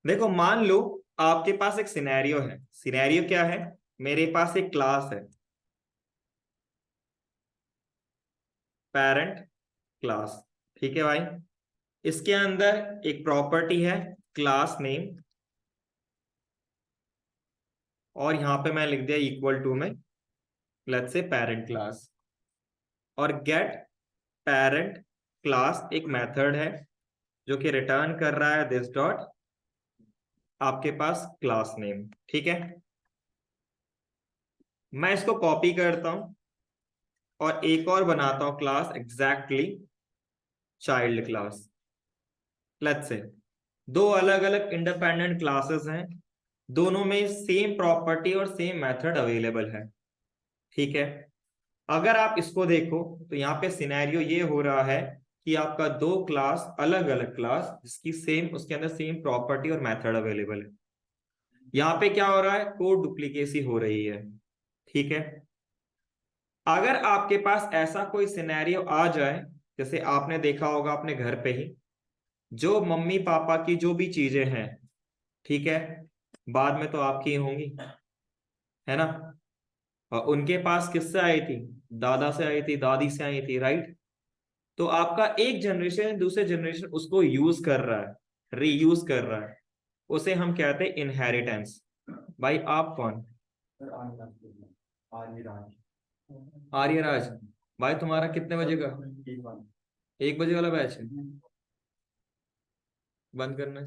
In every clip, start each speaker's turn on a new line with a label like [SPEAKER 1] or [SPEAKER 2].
[SPEAKER 1] देखो मान लो आपके पास एक सिनेरियो है। सिनेरियो क्या है? मेरे पास एक क्लास है, पेरेंट क्लास। ठीक है भाई। इसके अंदर एक प्रॉपर्टी है क्लास नेम, और यहां पे मैं लिख दिया इक्वल टू में लेट्स से पेरेंट क्लास। और गेट पेरेंट क्लास एक मेथड है जो कि रिटर्न कर रहा है दिस डॉट आपके पास क्लास नेम। ठीक है। मैं इसको कॉपी करता हूं और एक और बनाता हूं class exactly child class. Let's say दो अलग अलग इंडिपेंडेंट क्लासेस हैं, दोनों में सेम प्रॉपर्टी और सेम मेथड अवेलेबल है। ठीक है। अगर आप इसको देखो तो यहाँ पे सिनेरियो ये हो रहा है कि आपका दो क्लास, अलग अलग क्लास जिसकी सेम, उसके अंदर सेम प्रॉपर्टी और मेथड अवेलेबल है। यहाँ पे क्या हो रहा है? कोड डुप्लीकेसी हो रही है। ठीक है। अगर आपके पास ऐसा कोई सिनेरियो आ जाए, जैसे आपने देखा होगा अपने घर पे ही, जो मम्मी पापा की जो भी चीजें हैं, ठीक है, बाद में तो आपकी ही होंगी, है ना? और उनके पास किससे आई थी? दादा से आई थी, दादी से आई थी, राइट? तो आपका एक जनरेशन दूसरे जनरेशन उसको यूज कर रहा है, रीयूज कर रहा है, उसे हम कहते हैं इनहेरिटेंस। भाई आप कौन? आर्यराज। भाई तुम्हारा कितने बजे का? 1 बजे वाला बैच है? बंद करना है।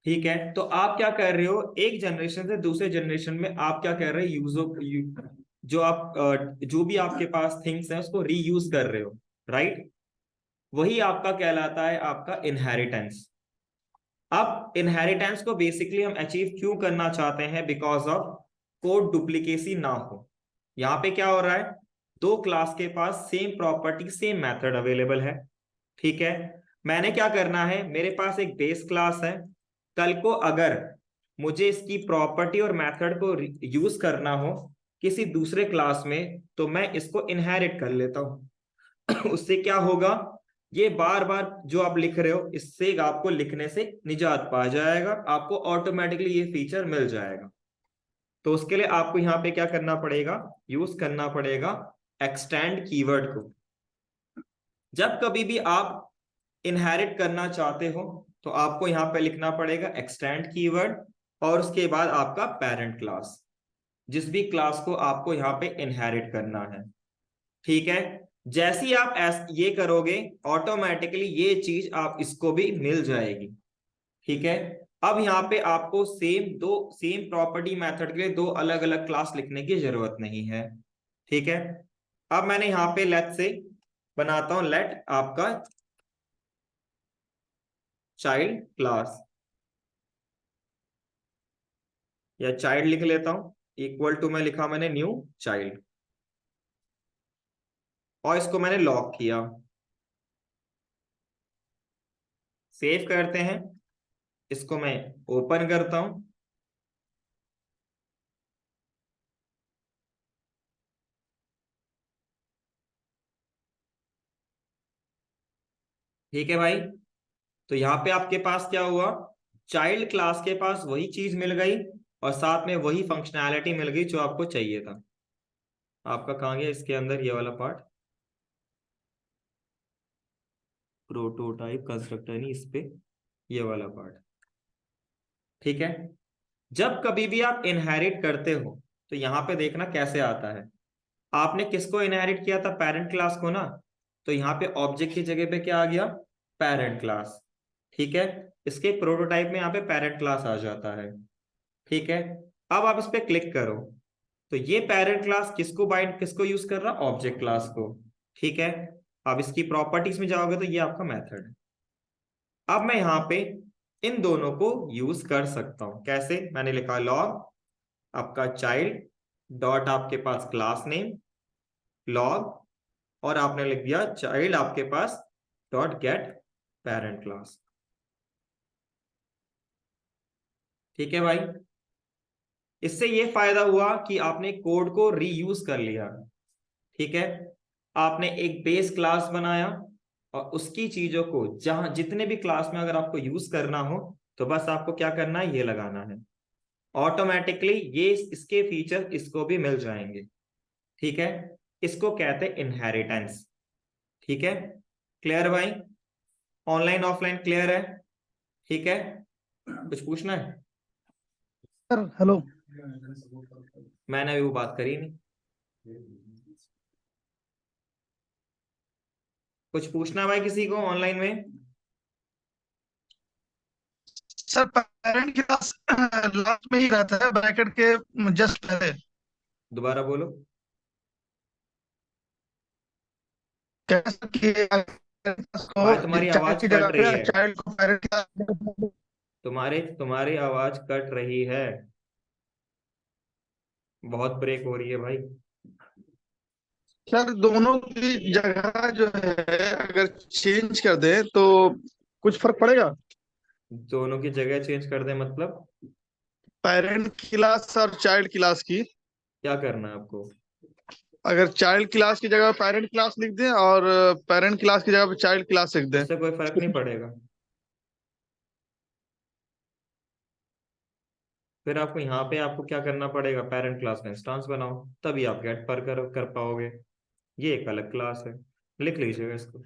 [SPEAKER 1] ठीक है। तो आप क्या कर रहे हो, एक जनरेशन से दूसरे जनरेशन में आप क्या कर रहे हो? जो आप जो भी आपके पास थिंग्स हैं उसको रीयूज कर रहे हो, राइट? वही आपका कहलाता है आपका इनहेरिटेंस। अब इनहेरिटेंस को बेसिकली हम अचीव क्यों करना चाहते हैं? बिकॉज ऑफ कोड डुप्लीकेसी ना हो। यहाँ पे क्या हो रहा है? दो क्लास के पास same property same method available है। ठीक है। मैंने क्या करना है, मेरे पास एक बेस क्लास है, कल को अगर मुझे इसकी प्रॉपर्टी और मेथड को यूज करना हो किसी दूसरे क्लास में, तो मैं इसको इनहेरिट कर लेता हूं। उससे क्या होगा? ये बार बार जो आप लिख रहे हो, इससे आपको लिखने से निजात पा जाएगा, आपको ऑटोमेटिकली ये फीचर मिल जाएगा। तो उसके लिए आपको यहाँ पे क्या करना पड़ेगा? यूज करना पड़ेगा एक्सटेंड कीवर्ड को। जब कभी भी आप इनहेरिट करना चाहते हो तो आपको यहाँ पे लिखना पड़ेगा एक्सटेंड कीवर्ड, और उसके बाद आपका पेरेंट क्लास, जिस भी क्लास को आपको यहाँ पे इनहेरिट करना है। ठीक है। जैसे ही आप ये करोगे, ऑटोमेटिकली ये चीज आप इसको भी मिल जाएगी। ठीक है। अब यहाँ पे आपको सेम प्रॉपर्टी मेथड के लिए दो अलग अलग क्लास लिखने की जरूरत नहीं है। ठीक है। अब मैंने यहाँ पे लेट से बनाता हूं, लेट आपका चाइल्ड क्लास, या चाइल्ड लिख लेता हूं, इक्वल टू में लिखा मैंने न्यू चाइल्ड, और इसको मैंने लॉक किया। सेव करते हैं, इसको मैं ओपन करता हूं। ठीक है भाई। तो यहाँ पे आपके पास क्या हुआ? चाइल्ड क्लास के पास वही चीज मिल गई, और साथ में वही फंक्शनैलिटी मिल गई जो आपको चाहिए था। आपका कहाँ गया इसके अंदर ये वाला पार्ट? प्रोटोटाइप कंस्ट्रक्टर नहीं, इस पे ये वाला पार्ट। ठीक है। जब कभी भी आप इनहेरिट करते हो तो यहाँ पे देखना कैसे आता है। आपने किसको इनहेरिट किया था? पेरेंट क्लास को ना। तो यहाँ पे ऑब्जेक्ट की जगह पे क्या आ गया? Parent class. ठीक है। इसके प्रोटोटाइप में यहाँ पे पेरेंट क्लास आ जाता है। ठीक है। अब आप इस पे क्लिक करो तो ये पेरेंट क्लास किसको यूज कर रहा? ऑब्जेक्ट क्लास को। ठीक है। अब इसकी प्रॉपर्टीज में जाओगे तो ये आपका मेथड है। अब मैं यहाँ पे इन दोनों को यूज कर सकता हूं। कैसे? मैंने लिखा लॉग आपका चाइल्ड डॉट आपके पास क्लास नेम लॉग, और आपने लिख दिया चाइल्ड आपके पास डॉट गेट पेरेंट क्लास। ठीक है भाई। इससे ये फायदा हुआ कि आपने कोड को रीयूज कर लिया। ठीक है। आपने एक बेस क्लास बनाया, और उसकी चीजों को जहां जितने भी क्लास में अगर आपको यूज करना हो तो बस आपको क्या करना है, ये लगाना है। ऑटोमेटिकली ये इसके फीचर इसको भी मिल जाएंगे। ठीक है, इसको कहते हैं इनहेरिटेंस। ठीक है, क्लियर भाई? ऑनलाइन ऑफलाइन क्लियर है? ठीक है, कुछ पूछना है?
[SPEAKER 2] Sir hello.
[SPEAKER 1] मैंने अभी वो बात करी नहीं। कुछ पूछना भाई किसी को ऑनलाइन में?
[SPEAKER 2] सर पेरेंट क्लास लास्ट में ही रहता है, ब्रैकेट के जस्ट पहले।
[SPEAKER 1] दोबारा बोलो।
[SPEAKER 2] कैसे कि को
[SPEAKER 1] भाई तुम्हारी
[SPEAKER 2] चाइल्ड
[SPEAKER 1] आवाज
[SPEAKER 2] की
[SPEAKER 1] कट
[SPEAKER 2] जगह
[SPEAKER 1] रही
[SPEAKER 2] पे
[SPEAKER 1] है।
[SPEAKER 2] चाइल्ड को पेरेंट क्लास।
[SPEAKER 1] तुम्हारे तुम्हारी आवाज कट रही है, बहुत ब्रेक हो रही है भाई।
[SPEAKER 2] सर दोनों की जगह जो है अगर चेंज कर दे तो कुछ फर्क पड़ेगा?
[SPEAKER 1] दोनों की जगह चेंज कर दे मतलब?
[SPEAKER 2] पेरेंट क्लास और चाइल्ड क्लास की,
[SPEAKER 1] क्या करना है आपको?
[SPEAKER 2] अगर चाइल्ड क्लास की जगह पेरेंट क्लास लिख दें और पेरेंट क्लास की जगह पे चाइल्ड क्लास लिख दें।
[SPEAKER 1] उससे कोई फर्क नहीं पड़ेगा। फिर आपको यहाँ पे आपको क्या करना पड़ेगा, पेरेंट क्लास का इंस्टांस बनाओ, तभी आप गेट पर कर पाओगे। ये एक अलग क्लास है, लिख लीजिएगा इसको।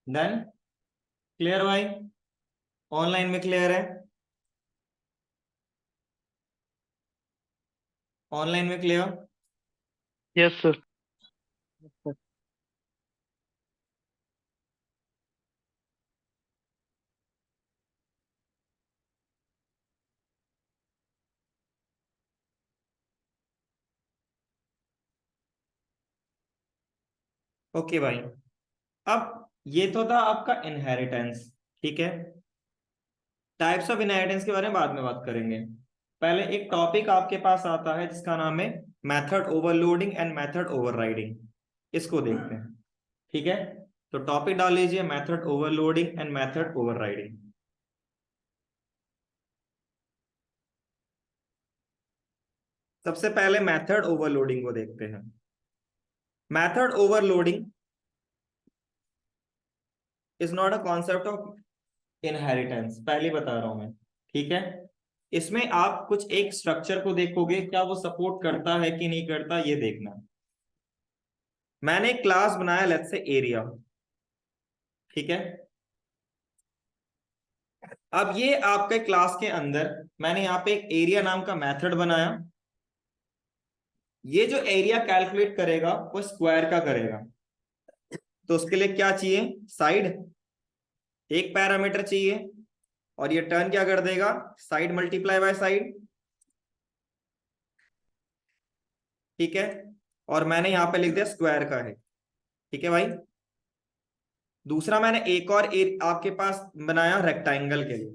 [SPEAKER 1] डन? क्लियर भाई? ऑनलाइन में क्लियर है? ऑनलाइन में क्लियर?
[SPEAKER 2] Yes sir.
[SPEAKER 1] ओके भाई, अब ये तो था आपका इनहेरिटेंस। ठीक है, टाइप्स ऑफ इनहेरिटेंस के बारे में बाद में बात करेंगे। पहले एक टॉपिक आपके पास आता है जिसका नाम है method overloading and method overriding. इसको देखते हैं। ठीक है, तो टॉपिक डाल लीजिए method overloading and method overriding. सबसे पहले मेथड ओवरलोडिंग को देखते हैं। Method overloading is not a concept of inheritance, पहले बता रहा हूं मैं। ठीक है, इसमें आप कुछ एक स्ट्रक्चर को देखोगे, क्या वो सपोर्ट करता है कि नहीं करता, ये देखना। मैंने एक क्लास बनाया लेट्स से एरिया, ठीक है। अब ये आपके क्लास के अंदर मैंने यहाँ पे एक एरिया नाम का मेथड बनाया। ये जो एरिया कैलकुलेट करेगा वो स्क्वायर का करेगा। तो उसके लिए क्या चाहिए, साइड, एक पैरामीटर चाहिए। और ये टर्न क्या कर देगा, साइड मल्टीप्लाई बाय साइड, ठीक है। और मैंने यहां पे लिख दिया स्क्वायर का है, ठीक है भाई। दूसरा मैंने एक और आपके पास बनाया रेक्टेंगल के लिए।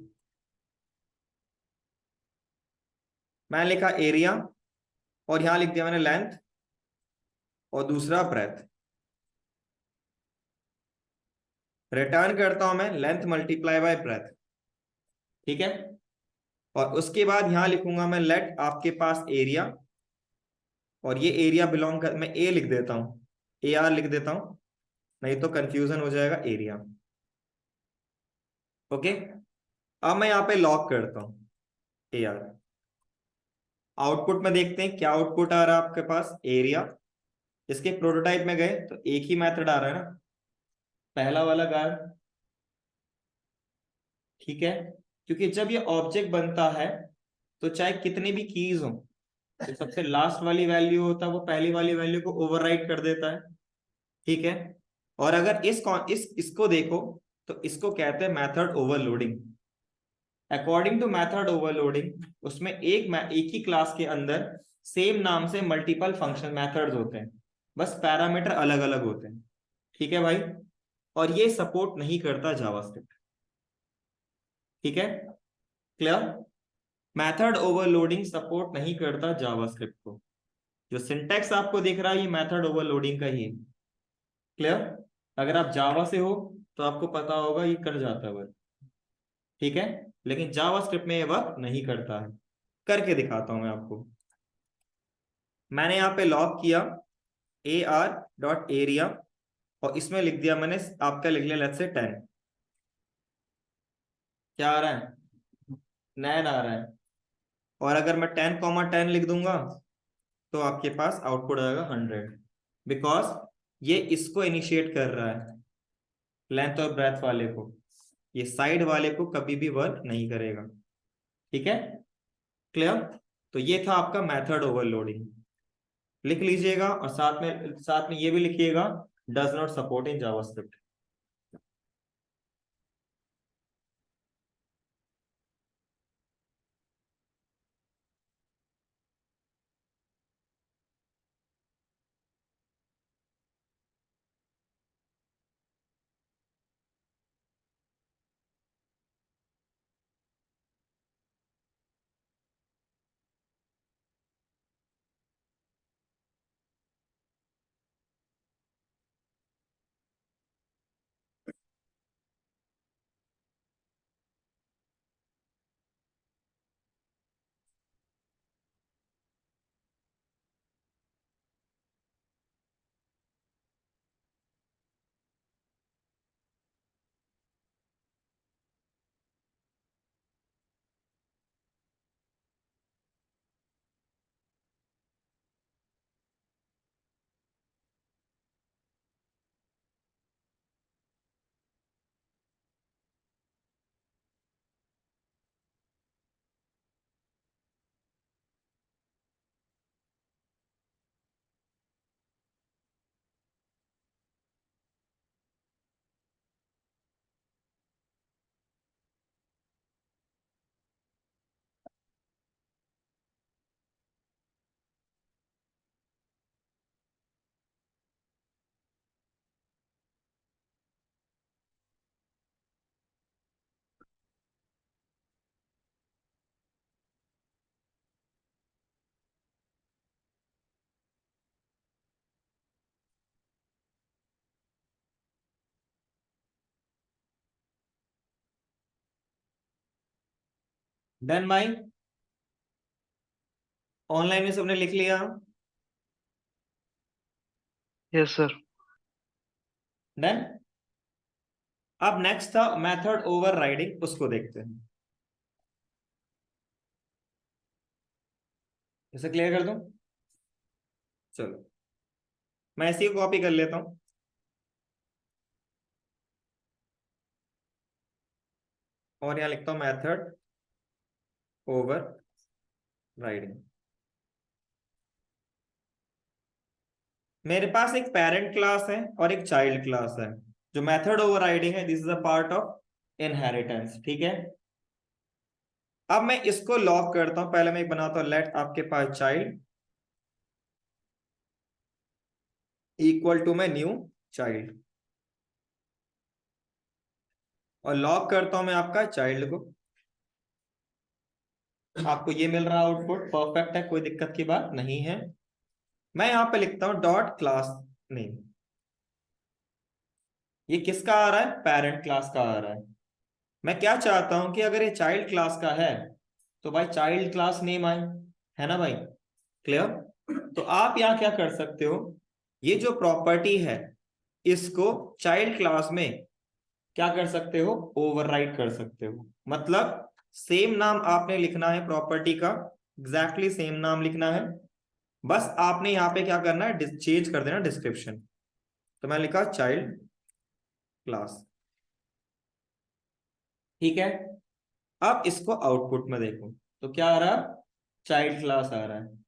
[SPEAKER 1] मैंने लिखा एरिया और यहां लिख दिया मैंने लेंथ और दूसरा ब्रेथ। रिटर्न करता हूं मैं लेंथ मल्टीप्लाई बाय ब्रेथ, ठीक है। और उसके बाद यहां लिखूंगा मैं लेट आपके पास एरिया, और ये एरिया बिलोंग कर, मैं ए लिख देता हूं, ए आर लिख देता हूं, नहीं तो कंफ्यूजन हो जाएगा एरिया। ओके, अब मैं यहाँ पे लॉक करता हूं ए आर। आउटपुट में देखते हैं क्या आउटपुट आ रहा है आपके पास, एरिया। इसके प्रोटोटाइप में गए तो एक ही मेथड आ रहा है ना, पहला वाला गायब, ठीक है। क्योंकि जब ये ऑब्जेक्ट बनता है तो चाहे कितने भी कीज हो, तो सबसे लास्ट वाली वैल्यू होता है वो पहली वाली वैल्यू को ओवरराइट कर देता है, ठीक है। और अगर इसको देखो तो इसको कहते हैं method overloading. According to method overloading, उसमें एक ही क्लास के अंदर सेम नाम से मल्टीपल फंक्शन मेथड्स होते हैं, बस पैरामीटर अलग अलग होते हैं, ठीक है भाई। और ये सपोर्ट नहीं करता जावास्क्रिप्ट, ठीक है, क्लियर। मेथड ओवरलोडिंग सपोर्ट नहीं करता जावास्क्रिप्ट को। जो सिंटैक्स आपको दिख रहा है ये मेथड ओवरलोडिंग का ही है, क्लियर। अगर आप जावा से हो तो आपको पता होगा ये कर जाता है वर्क, ठीक है। लेकिन जावास्क्रिप्ट में ये वर्क नहीं करता है। करके दिखाता हूं मैं आपको। मैंने यहाँ पे लॉग किया ए आर डॉट एरिया, और इसमें लिख दिया मैंने, आपका लिख लिया लेट्स से 10। क्या आ रहा है, नैन आ रहा है। और अगर मैं 10,10 लिख दूंगा तो आपके पास आउटपुट आएगा 100, बिकॉज ये इसको इनिशिएट कर रहा है, लेंथ और ब्रेथ वाले को। ये साइड वाले को कभी भी वर्क नहीं करेगा, ठीक है, क्लियर। तो ये था आपका मेथड ओवरलोडिंग, लिख लीजिएगा। और साथ में ये भी लिखिएगा, does not support in JavaScript. Done भाई, ऑनलाइन में सबने लिख लिया,
[SPEAKER 2] यस सर।
[SPEAKER 1] डन। अब नेक्स्ट था मेथड ओवरराइडिंग, उसको देखते हैं। इसे क्लियर कर दूं, चलो। मैं इसी को कॉपी कर लेता हूं, और यहां लिखता हूं मेथड ओवर राइडिंग। मेरे पास एक पेरेंट क्लास है और एक चाइल्ड क्लास है। जो मेथड ओवरराइडिंग है, this is a part of inheritance, ठीक है। अब मैं इसको लॉक करता हूं, पहले मैं बनाता हूं लेट आपके पास चाइल्ड इक्वल टू मैं न्यू चाइल्ड, और लॉक करता हूं मैं आपका चाइल्ड को। आपको ये मिल रहा आउटपुट, परफेक्ट है, कोई दिक्कत की बात नहीं है। मैं यहां पे लिखता हूं डॉट क्लास नेम। ये किसका आ रहा है? पेरेंट क्लास का आ रहा है। मैं क्या चाहता हूं कि अगर ये चाइल्ड क्लास का है तो भाई चाइल्ड क्लास नेम आए, है ना भाई? क्लियर? तो आप यहां क्या कर सकते हो, ये जो प्रॉपर्टी है इसको चाइल्ड क्लास में क्या कर सकते हो, ओवरराइड कर सकते हो। मतलब सेम नाम आपने लिखना है प्रॉपर्टी का, एग्जैक्टली सेम नाम लिखना है, बस आपने यहाँ पे क्या करना है, चेंज कर देना डिस्क्रिप्शन। तो मैं लिखा चाइल्ड क्लास, ठीक है। अब इसको आउटपुट में देखो तो क्या आ रहा है, चाइल्ड क्लास आ रहा है।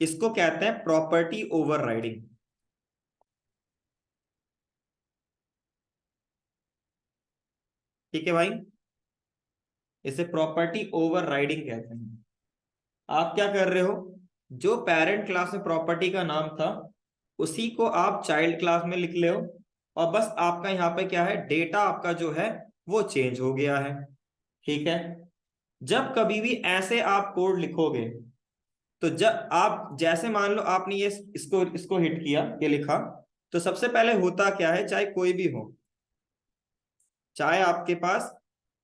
[SPEAKER 1] इसको कहते हैं प्रॉपर्टी ओवरराइडिंग, ठीक है भाई। इसे प्रॉपर्टी ओवरराइडिंग कहते हैं। आप क्या कर रहे हो, जो पेरेंट क्लास में प्रॉपर्टी का नाम था उसी को आप चाइल्ड क्लास में लिख ले हो, और बस आपका यहाँ पे क्या है, डेटा आपका जो है वो चेंज हो गया है, ठीक है। जब कभी भी ऐसे आप कोड लिखोगे तो जब आप जैसे मान लो आपने ये इसको इसको हिट किया, ये लिखा, तो सबसे पहले होता क्या है, चाहे कोई भी हो, चाहे आपके पास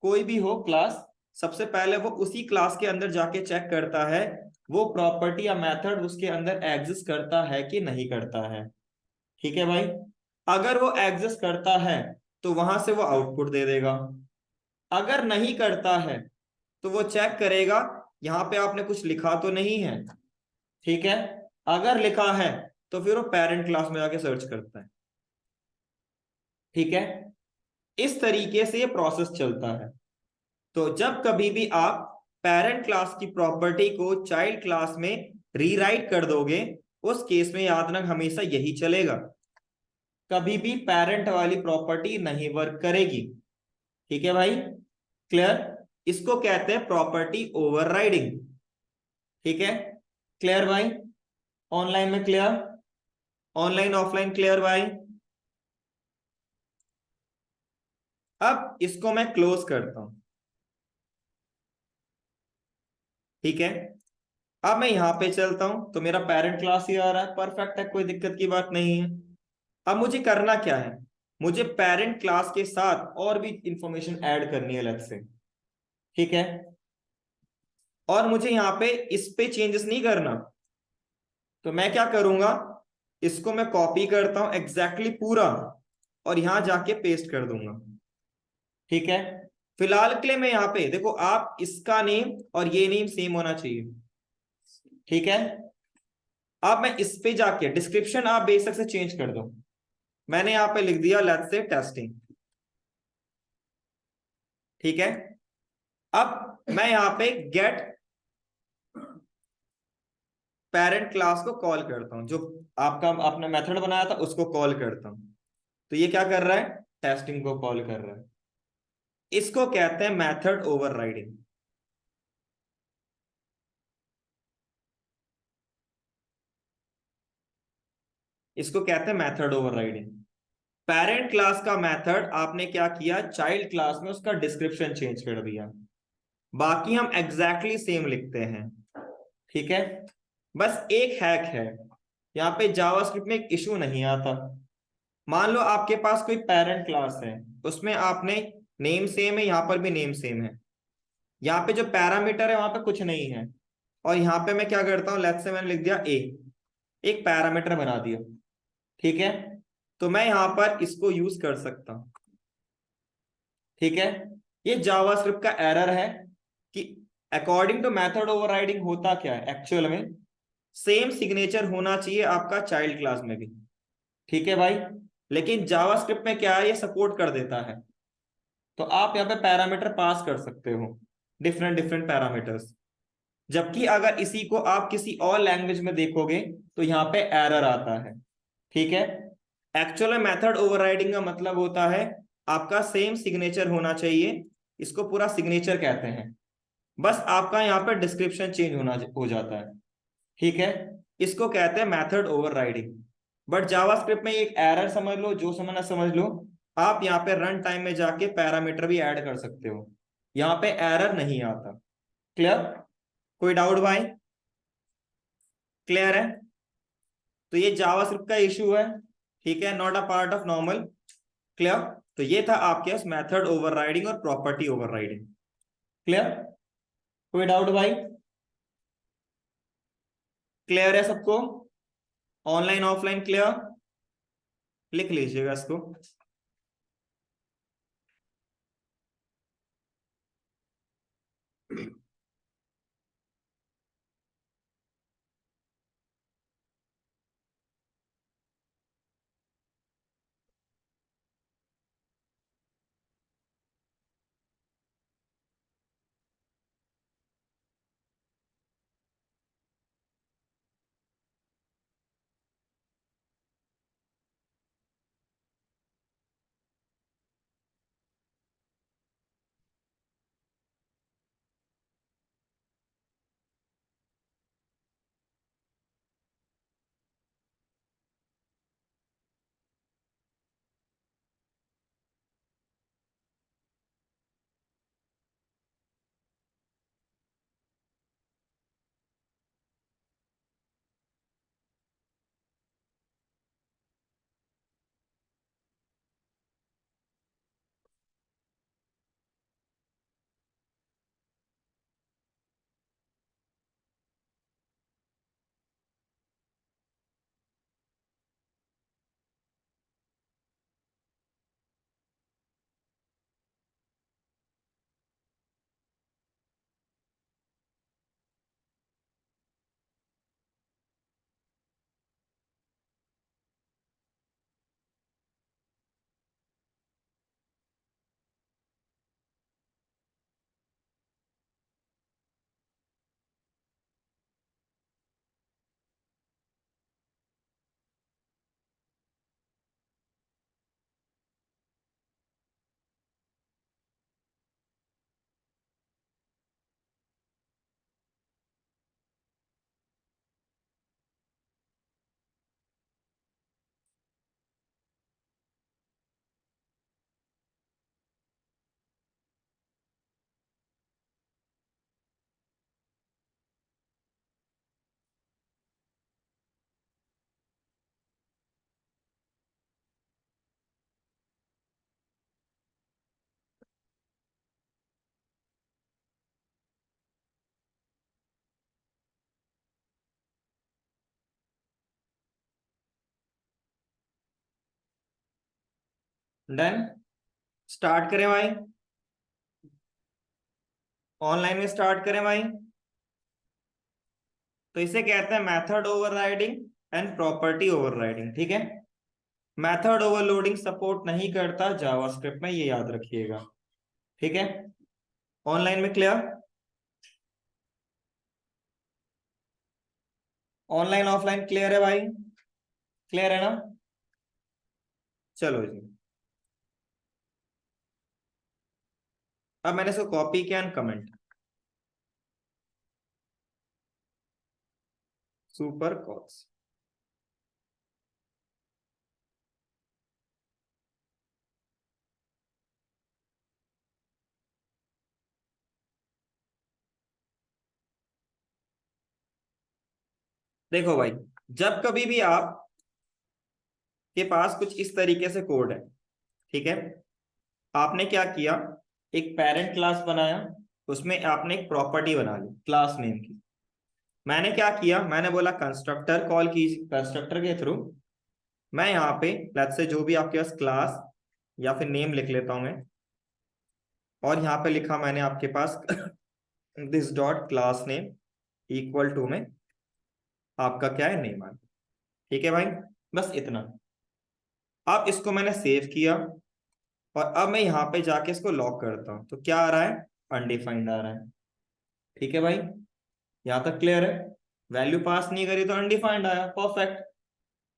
[SPEAKER 1] कोई भी हो क्लास, सबसे पहले वो उसी क्लास के अंदर जाके चेक करता है वो प्रॉपर्टी या मेथड उसके अंदर एग्जिस्ट करता है कि नहीं करता है, ठीक है भाई। अगर वो एग्जिस्ट करता है तो वहां से वो आउटपुट दे देगा, अगर नहीं करता है तो वो चेक करेगा यहाँ पे आपने कुछ लिखा तो नहीं है, ठीक है। अगर लिखा है तो फिर वो पेरेंट क्लास में जाके सर्च करता है, ठीक है। इस तरीके से ये प्रोसेस चलता है। तो जब कभी भी आप पेरेंट क्लास की प्रॉपर्टी को चाइल्ड क्लास में रीराइट कर दोगे, उस केस में याद रख हमेशा यही चलेगा, कभी भी पेरेंट वाली प्रॉपर्टी नहीं वर्क करेगी, ठीक है भाई। क्लियर? इसको कहते हैं प्रॉपर्टी ओवरराइडिंग, ठीक है। क्लियर भाई? ऑनलाइन में क्लियर? ऑनलाइन ऑफलाइन क्लियर भाई? अब इसको मैं क्लोज करता हूं, ठीक है। अब मैं यहां पे चलता हूं तो मेरा पेरेंट क्लास ही आ रहा है, परफेक्ट है, कोई दिक्कत की बात नहीं है। अब मुझे करना क्या है, मुझे पेरेंट क्लास के साथ और भी इंफॉर्मेशन ऐड करनी है अलग से, ठीक है। और मुझे यहाँ पे इस पे चेंजेस नहीं करना, तो मैं क्या करूंगा, इसको मैं कॉपी करता हूं एग्जैक्टली पूरा, और यहां जाके पेस्ट कर दूंगा, ठीक है। फिलहाल के लिए मैं यहाँ पे देखो, आप इसका नेम और ये नेम सेम होना चाहिए, ठीक है। अब मैं इस पे जाके डिस्क्रिप्शन आप बेशक से चेंज कर दो, मैंने यहाँ पे लिख दिया लेट्स से टेस्टिंग, ठीक है। अब मैं यहाँ पे गेट पेरेंट क्लास को कॉल करता हूं, जो आपका आपने मेथड बनाया था उसको कॉल करता हूं। तो ये क्या कर रहा है, टेस्टिंग को कॉल कर रहा है। इसको कहते हैं मेथड ओवरराइडिंग, इसको कहते हैं मेथड ओवरराइडिंग। पेरेंट क्लास का मेथड आपने क्या किया, चाइल्ड क्लास में उसका डिस्क्रिप्शन चेंज कर दिया, बाकी हम एग्जैक्टली सेम लिखते हैं, ठीक है। बस एक हैक है, यहाँ पे जावास्क्रिप्ट में एक इशू नहीं आता। मान लो आपके पास कोई पेरेंट क्लास है, उसमें आपने नेम सेम है, यहाँ पर भी नेम सेम है, यहाँ पे जो पैरामीटर है वहां पे कुछ नहीं है, और यहाँ पे मैं क्या करता हूँ, लेट्स से मैंने लिख दिया ए, एक पैरामीटर बना दिया, ठीक है। तो मैं यहाँ पर इसको यूज कर सकता हूँ, ठीक है। ये जावास्क्रिप्ट का एरर है कि अकॉर्डिंग टू मेथड ओवरराइडिंग होता क्या है एक्चुअल में, सेम सिग्नेचर होना चाहिए आपका चाइल्ड क्लास में भी, ठीक है भाई। लेकिन जावास्क्रिप्ट में क्या है, ये सपोर्ट कर देता है, तो आप यहाँ पे पैरामीटर पास कर सकते हो, डिफरेंट डिफरेंट पैरामीटर्स। जबकि अगर इसी को आप किसी और लैंग्वेज में देखोगे तो यहाँ पे एरर आता है। ठीक है। एक्चुअल में मेथड ओवरराइडिंग का मतलब होता है आपका सेम सिग्नेचर होना चाहिए, इसको पूरा सिग्नेचर कहते हैं, बस आपका यहाँ पे डिस्क्रिप्शन चेंज होना हो जाता है। ठीक है। इसको कहते हैं मेथड ओवरराइडिंग। बट जावास्क्रिप्ट में एक एरर समझ लो, जो समझना समझ लो, आप यहाँ पे रन टाइम में जाके पैरामीटर भी ऐड कर सकते हो, यहाँ पे एरर नहीं आता। क्लियर? कोई डाउट भाई? क्लियर है? तो ये जावास्क्रिप्ट का इशू है, ठीक है, not a part of normal. Clear? तो ये था आपके पास मेथड ओवरराइडिंग और प्रॉपर्टी ओवरराइडिंग। क्लियर? कोई डाउट भाई? क्लियर है सबको? Online offline clear? लिख लीजिएगा इसको। डन। स्टार्ट करें भाई? ऑनलाइन में स्टार्ट करें भाई? तो इसे कहते हैं method overriding and property overriding. ठीक है। मेथड ओवरलोडिंग सपोर्ट नहीं करता जावास्क्रिप्ट में, ये याद रखिएगा। ठीक है। ऑनलाइन में क्लियर? ऑनलाइन ऑफलाइन क्लियर है भाई? क्लियर है ना? चलो जी। अब मैंने इसको कॉपी किया एंड कमेंट, सुपर कॉल्स। देखो भाई, जब कभी भी आप के पास कुछ इस तरीके से कोड है, ठीक है, आपने क्या किया, एक पेरेंट क्लास बनाया, उसमें आपने एक प्रॉपर्टी बना ली क्लास नेम की। मैंने क्या किया, मैंने बोला कंस्ट्रक्टर कॉल की, कंस्ट्रक्टर के थ्रू मैं यहाँ पे लेट्स से जो भी आपके पास क्लास या फिर नेम लिख लेता हूं मैं, और यहाँ पे लिखा मैंने आपके पास this dot class name equal to में आपका क्या है, नेम आ। ठीक है भाई, बस इतना। अब इसको मैंने सेव किया और अब मैं यहाँ पे जाके इसको लॉक करता हूँ, तो क्या आ रहा है, अनडिफाइंड आ रहा है। ठीक है भाई, यहाँ तक क्लियर है। वैल्यू पास नहीं करी तो अनडिफाइंड आया, परफेक्ट।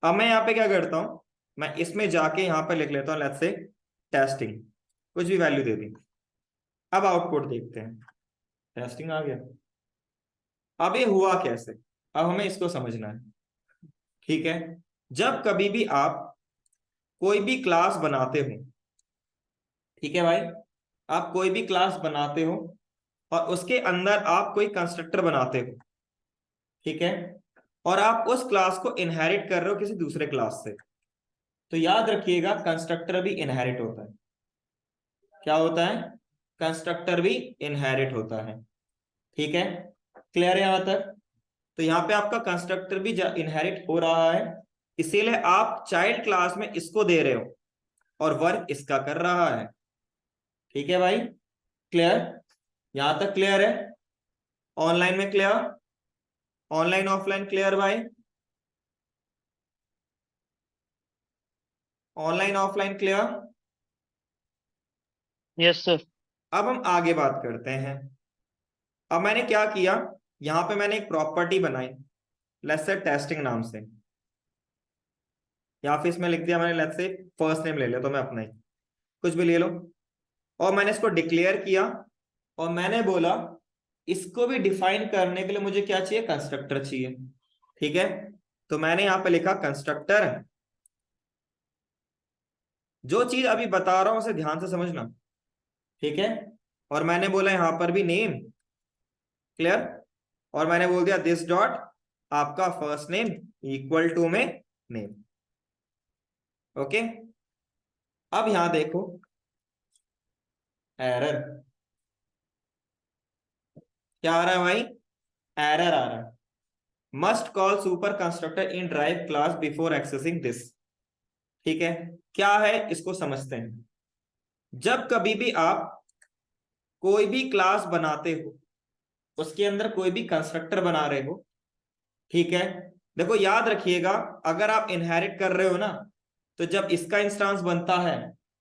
[SPEAKER 1] अब मैं यहाँ पे क्या करता हूँ, मैं इसमें जाके यहाँ पे लिख लेता हूँ लेट्स से टेस्टिंग, कुछ भी वैल्यू दे दी। अब आउटपुट देखते हैं, टेस्टिंग आ गया। अब ये हुआ कैसे, अब हमें इसको समझना है। ठीक है, जब कभी भी आप कोई भी क्लास बनाते हो, ठीक है भाई, आप कोई भी क्लास बनाते हो और उसके अंदर आप कोई कंस्ट्रक्टर बनाते हो, ठीक है, और आप उस क्लास को इनहेरिट कर रहे हो किसी दूसरे क्लास से, तो याद रखिएगा कंस्ट्रक्टर भी इनहेरिट होता है। क्या होता है, कंस्ट्रक्टर भी इनहेरिट होता है। ठीक है, क्लियर है यहां तक। तो यहाँ पे आपका कंस्ट्रक्टर भी इनहेरिट हो रहा है, इसीलिए आप चाइल्ड क्लास में इसको दे रहे हो और वर्क इसका कर रहा है। ठीक है भाई, क्लियर, यहां तक क्लियर है। ऑनलाइन में क्लियर, ऑनलाइन ऑफलाइन क्लियर भाई, online offline clear.
[SPEAKER 3] Yes sir.
[SPEAKER 1] अब हम आगे बात करते हैं। अब मैंने क्या किया, यहां पे मैंने एक प्रॉपर्टी बनाई लेट्स से टेस्टिंग नाम से, या फिर इसमें लिख दिया मैंने लेट्स से फर्स्ट नेम ले लिया, तो मैं अपना ही कुछ भी ले लो, और मैंने इसको डिक्लेयर किया और मैंने बोला इसको भी डिफाइन करने के लिए मुझे क्या चाहिए, कंस्ट्रक्टर चाहिए। ठीक है, तो मैंने यहां पे लिखा कंस्ट्रक्टर, जो चीज अभी बता रहा हूं उसे ध्यान से समझना। ठीक है, और मैंने बोला यहां पर भी नेम, क्लियर, और मैंने बोल दिया दिस डॉट आपका फर्स्ट नेम इक्वल टू में नेम। ओके, अब यहां देखो एरर, क्या आ रहा है भाई, एरर आ रहा है, must call super constructor in drive class before accessing this. ठीक है, क्या है इसको समझते हैं। जब कभी भी आप कोई भी क्लास बनाते हो, उसके अंदर कोई भी कंस्ट्रक्टर बना रहे हो, ठीक है, देखो याद रखिएगा, अगर आप इनहेरिट कर रहे हो ना, तो जब इसका इंस्टांस बनता है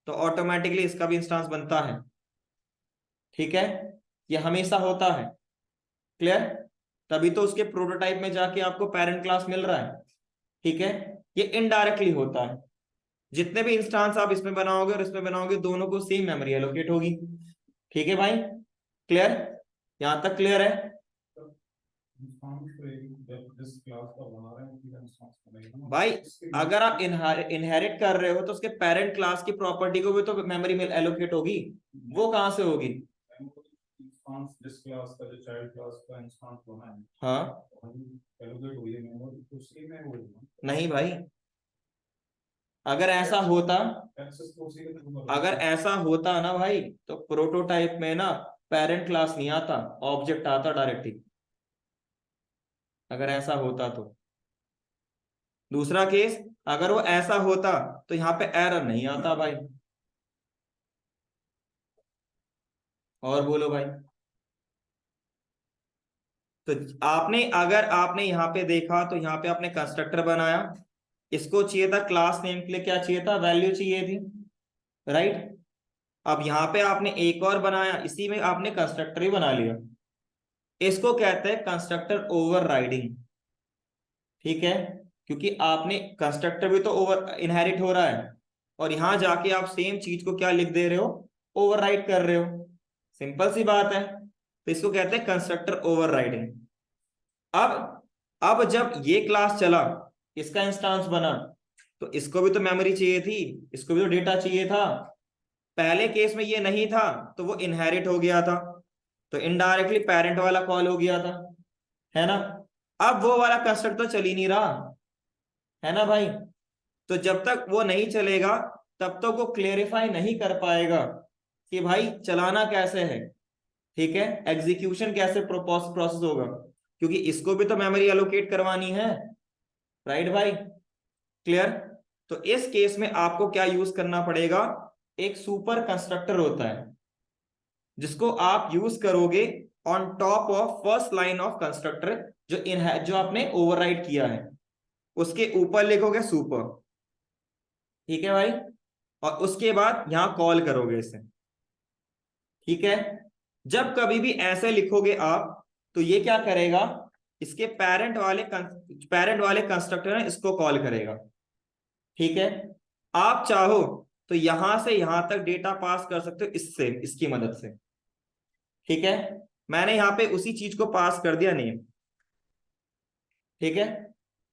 [SPEAKER 1] तो ऑटोमेटिकली इसका भी इंस्टांस बनता है। ठीक है, ये हमेशा होता है, क्लियर, तभी तो उसके प्रोटोटाइप में जाके आपको पेरेंट क्लास मिल रहा है। ठीक है, ये इनडायरेक्टली होता है, जितने भी इंस्टांस आप इसमें बनाओगे और इसमें बनाओगे दोनों को सेम मेमोरी एलोकेट होगी। ठीक है भाई, क्लियर, यहां तक क्लियर है। भाई अगर आप इनहेरिट कर रहे हो तो उसके पेरेंट क्लास की प्रॉपर्टी को भी तो मेमोरी में एलोकेट होगी, वो कहां से होगी।
[SPEAKER 4] जिस क्लास का जो चाइल्ड क्लास का इंस्टांस बना है,
[SPEAKER 1] हाँ,
[SPEAKER 4] एलोकेट हुई है मेमोरी उसी में वो
[SPEAKER 1] नहीं भाई, अगर ऐसा होता,
[SPEAKER 4] एक्सेस तो उसी के थ्रू
[SPEAKER 1] अगर ऐसा होता ना भाई, तो प्रोटोटाइप में ना पेरेंट क्लास नहीं आता, ऑब्जेक्ट आता डायरेक्टली, अगर ऐसा होता तो। दूसरा केस, अगर वो ऐसा होता तो यहाँ पे एरर नहीं आता भाई। और बोलो भाई, तो आपने, अगर आपने यहाँ पे देखा तो यहाँ पे आपने कंस्ट्रक्टर बनाया, इसको चाहिए था क्लास नेम के लिए क्या चाहिए था, वैल्यू चाहिए थी, राइट। अब यहाँ पे आपने एक और बनाया, इसी में आपने कंस्ट्रक्टर ही बना लिया, इसको कहते हैं कंस्ट्रक्टर ओवरराइडिंग। ठीक है, क्योंकि आपने कंस्ट्रक्टर भी तो ओवर इनहेरिट हो रहा है, और यहां जाके आप सेम चीज को क्या लिख दे रहे हो, ओवरराइड कर रहे हो, सिंपल सी बात है, तो इसको कहते हैं कंस्ट्रक्टर ओवरराइडिंग। अब जब ये क्लास चला, इसका इंस्टांस बना, तो इसको भी तो मेमोरी चाहिए थी, इसको भी तो डेटा चाहिए था। पहले केस में ये नहीं था तो वो इनहेरिट हो गया था, तो इनडायरेक्टली पेरेंट वाला कॉल हो गया था, है ना। अब वो वाला कंस्ट्रक्ट तो चल ही नहीं रहा, है ना भाई। तो जब तक वो नहीं चलेगा तब तक वो क्लेरिफाई नहीं कर पाएगा कि भाई चलाना कैसे है, ठीक है, एग्जीक्यूशन कैसे प्रोसेस होगा, क्योंकि इसको भी तो मेमोरी एलोकेट करवानी है, राइट भाई, क्लियर। तो इस केस में आपको क्या यूज करना पड़ेगा, एक सुपर कंस्ट्रक्टर होता है जिसको आप यूज करोगे on top of first line of constructor, जो आपने ओवरराइड किया है, उसके ऊपर लिखोगे सुपर। ठीक है भाई, और उसके बाद यहां कॉल करोगे इसे। ठीक है, जब कभी भी ऐसे लिखोगे आप, तो ये क्या करेगा, इसके पेरेंट वाले कंस्ट्रक्टर है इसको कॉल करेगा। ठीक है, आप चाहो तो यहां से यहां तक डेटा पास कर सकते हो इससे, इसकी मदद से। ठीक है, मैंने यहां पे उसी चीज को पास कर दिया नेम। ठीक है,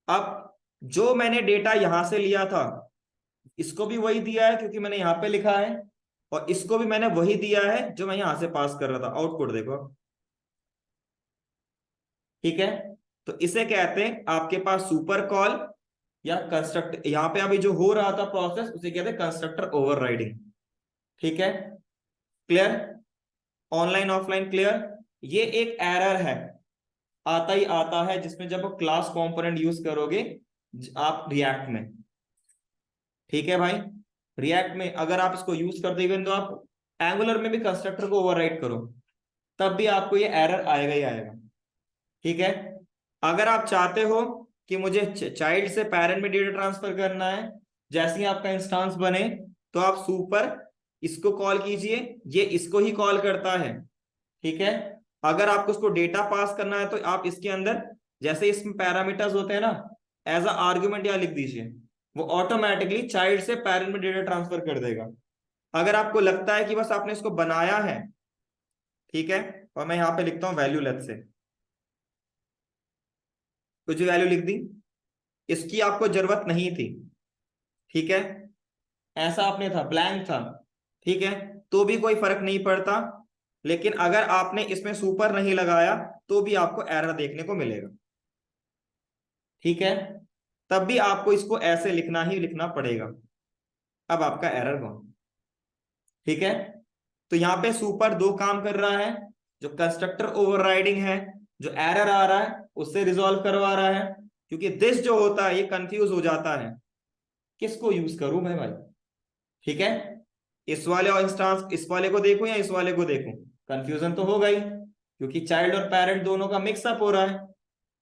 [SPEAKER 1] अब जो मैंने डेटा यहां से लिया था, इसको भी वही दिया है क्योंकि मैंने यहां पे लिखा है, और इसको भी मैंने वही दिया है जो मैं यहां से पास कर रहा था। आउटपुट देखो। ठीक है, तो इसे कहते हैं आपके पास सुपर कॉल या कंस्ट्रक्ट, यहां पे अभी जो हो रहा था प्रोसेस उसे कहते हैं कंस्ट्रक्टर ओवरराइडिंग। ठीक है, क्लियर, ऑनलाइन ऑफलाइन क्लियर। ये एक एरर है, आता ही आता है, जिसमें जब क्लास कंपोनेंट यूज करोगे आप रिएक्ट में। ठीक है भाई, रिएक्ट में अगर आप इसको यूज करते इवन तो आप एंगुलर में भी कंस्ट्रक्टर को ओवरराइड करो, तब भी आपको ये एरर आएगा ही आएगा। ठीक है, अगर आप चाहते हो कि मुझे चाइल्ड से पेरेंट में डेटा ट्रांसफर करना है, जैसे ही आपका इंस्टांस बने तो आप सुपर इसको कॉल कीजिए, ये इसको ही कॉल करता है। ठीक है, अगर आपको उसको डेटा पास करना है तो आप इसके अंदर, जैसे इसमें पैरामीटर्स होते हैं ना, एज अ आर्ग्यूमेंट यहाँ लिख दीजिए, वो ऑटोमेटिकली चाइल्ड से पेरेंट में डेटा ट्रांसफर कर देगा। अगर आपको लगता है कि बस आपने इसको बनाया है, ठीक है, और मैं यहाँ पे लिखता हूँ वैल्यू लेट से, कुछ वैल्यू लिख दी, इसकी आपको जरूरत नहीं थी। ठीक है, ऐसा आपने था, ब्लैंक था। ठीक है, तो भी कोई फर्क नहीं पड़ता, लेकिन अगर आपने इसमें सुपर नहीं लगाया तो भी आपको एरर देखने को मिलेगा। ठीक है, तब भी आपको इसको ऐसे लिखना ही लिखना पड़ेगा। अब आपका एरर कौन। ठीक है, तो यहाँ पे सुपर दो काम कर रहा है, जो कंस्ट्रक्टर ओवरराइडिंग है, जो एरर आ रहा है उससे रिजॉल्व करवा रहा है, क्योंकि दिस जो होता है ये कंफ्यूज हो जाता है, किसको यूज करूं मैं भाई। ठीक है, इस वाले और इंस्टांस, इस वाले को देखूं या इस वाले को देखूं, कंफ्यूजन तो होगा ही, क्योंकि चाइल्ड और पेरेंट दोनों का मिक्सअप हो रहा है।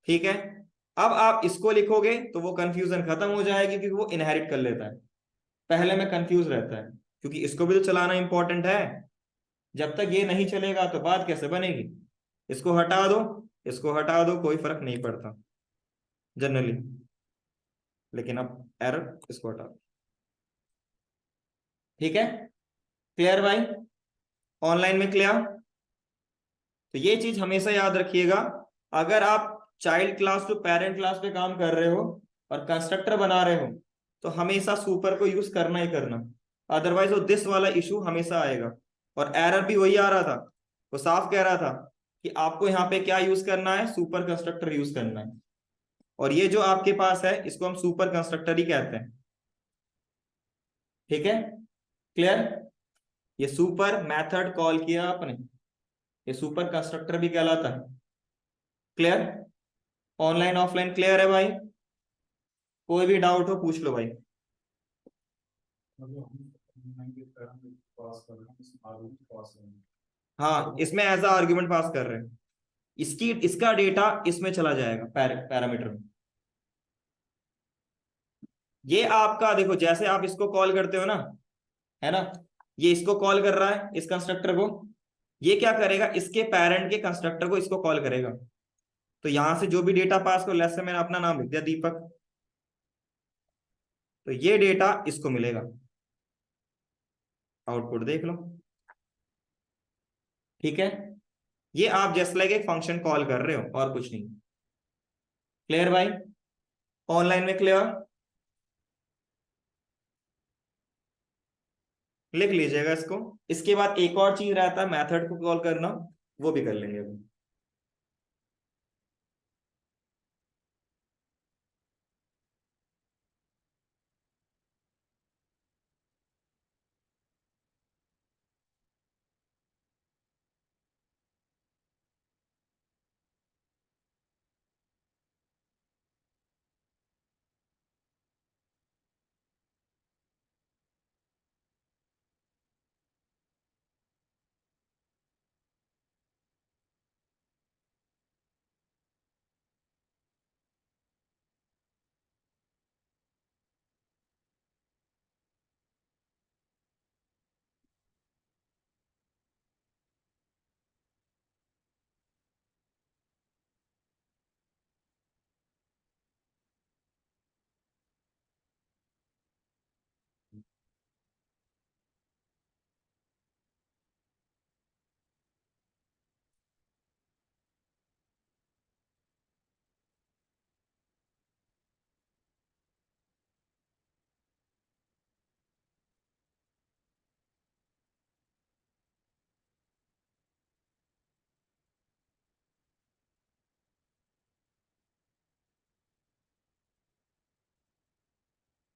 [SPEAKER 1] ठीक है, अब आप इसको लिखोगे तो वो कंफ्यूजन खत्म हो जाएगी, क्योंकि वो इनहेरिट कर लेता है, पहले में कंफ्यूज रहता है, क्योंकि इसको भी तो चलाना इंपॉर्टेंट है। जब तक ये नहीं चलेगा तो बात कैसे बनेगी। इसको हटा दो, इसको हटा दो, कोई फर्क नहीं पड़ता जनरली, लेकिन अब एरर, इसको हटा दो। ठीक है, क्लियर भाई, ऑनलाइन में क्लियर। तो ये चीज हमेशा याद रखिएगा, अगर आप child class to parent class पे काम कर रहे हो और कंस्ट्रक्टर बना रहे हो, तो हमेशा सुपर को यूज करना ही करना, अदरवाइज वो दिस वाला इशू हमेशा आएगा। और एरर भी वही आ रहा था, वो साफ कह रहा था कि आपको यहाँ पे क्या यूज करना है, सुपर कंस्ट्रक्टर यूज करना है, और ये जो आपके पास है इसको हम सुपर कंस्ट्रक्टर ही कहते हैं। ठीक है, क्लियर, ये सुपर मेथड कॉल किया आपने, ये सुपर कंस्ट्रक्टर भी कहलाता है। क्लियर, ऑनलाइन ऑफलाइन क्लियर है भाई, कोई भी डाउट हो पूछ लो भाई।
[SPEAKER 4] मतलब हम नाइनटी पास कर रहे हैं, इसमें आर्गुमेंट पास कर रहे हैं।
[SPEAKER 1] हाँ, इसमें एज अ आर्ग्यूमेंट पास कर रहे हैं, इसकी इसका डेटा इसमें चला जाएगा पैरामीटर में। ये आपका देखो, जैसे आप इसको कॉल करते हो ना, है ना, ये इसको कॉल कर रहा है इस कंस्ट्रक्टर को, ये क्या करेगा, इसके पेरेंट के कंस्ट्रक्टर को इसको कॉल करेगा। तो यहां से जो भी डेटा पास करो, लेट्स से मैंने अपना नाम लिख दिया दीपक, तो ये डेटा इसको मिलेगा। आउटपुट देख लो। ठीक है, ये आप जस्ट लाइक एक फंक्शन कॉल कर रहे हो और कुछ नहीं। क्लियर भाई, ऑनलाइन में क्लियर, लिख लीजिएगा इसको। इसके बाद एक और चीज रहता है मेथड को कॉल करना, वो भी कर लेंगे अभी।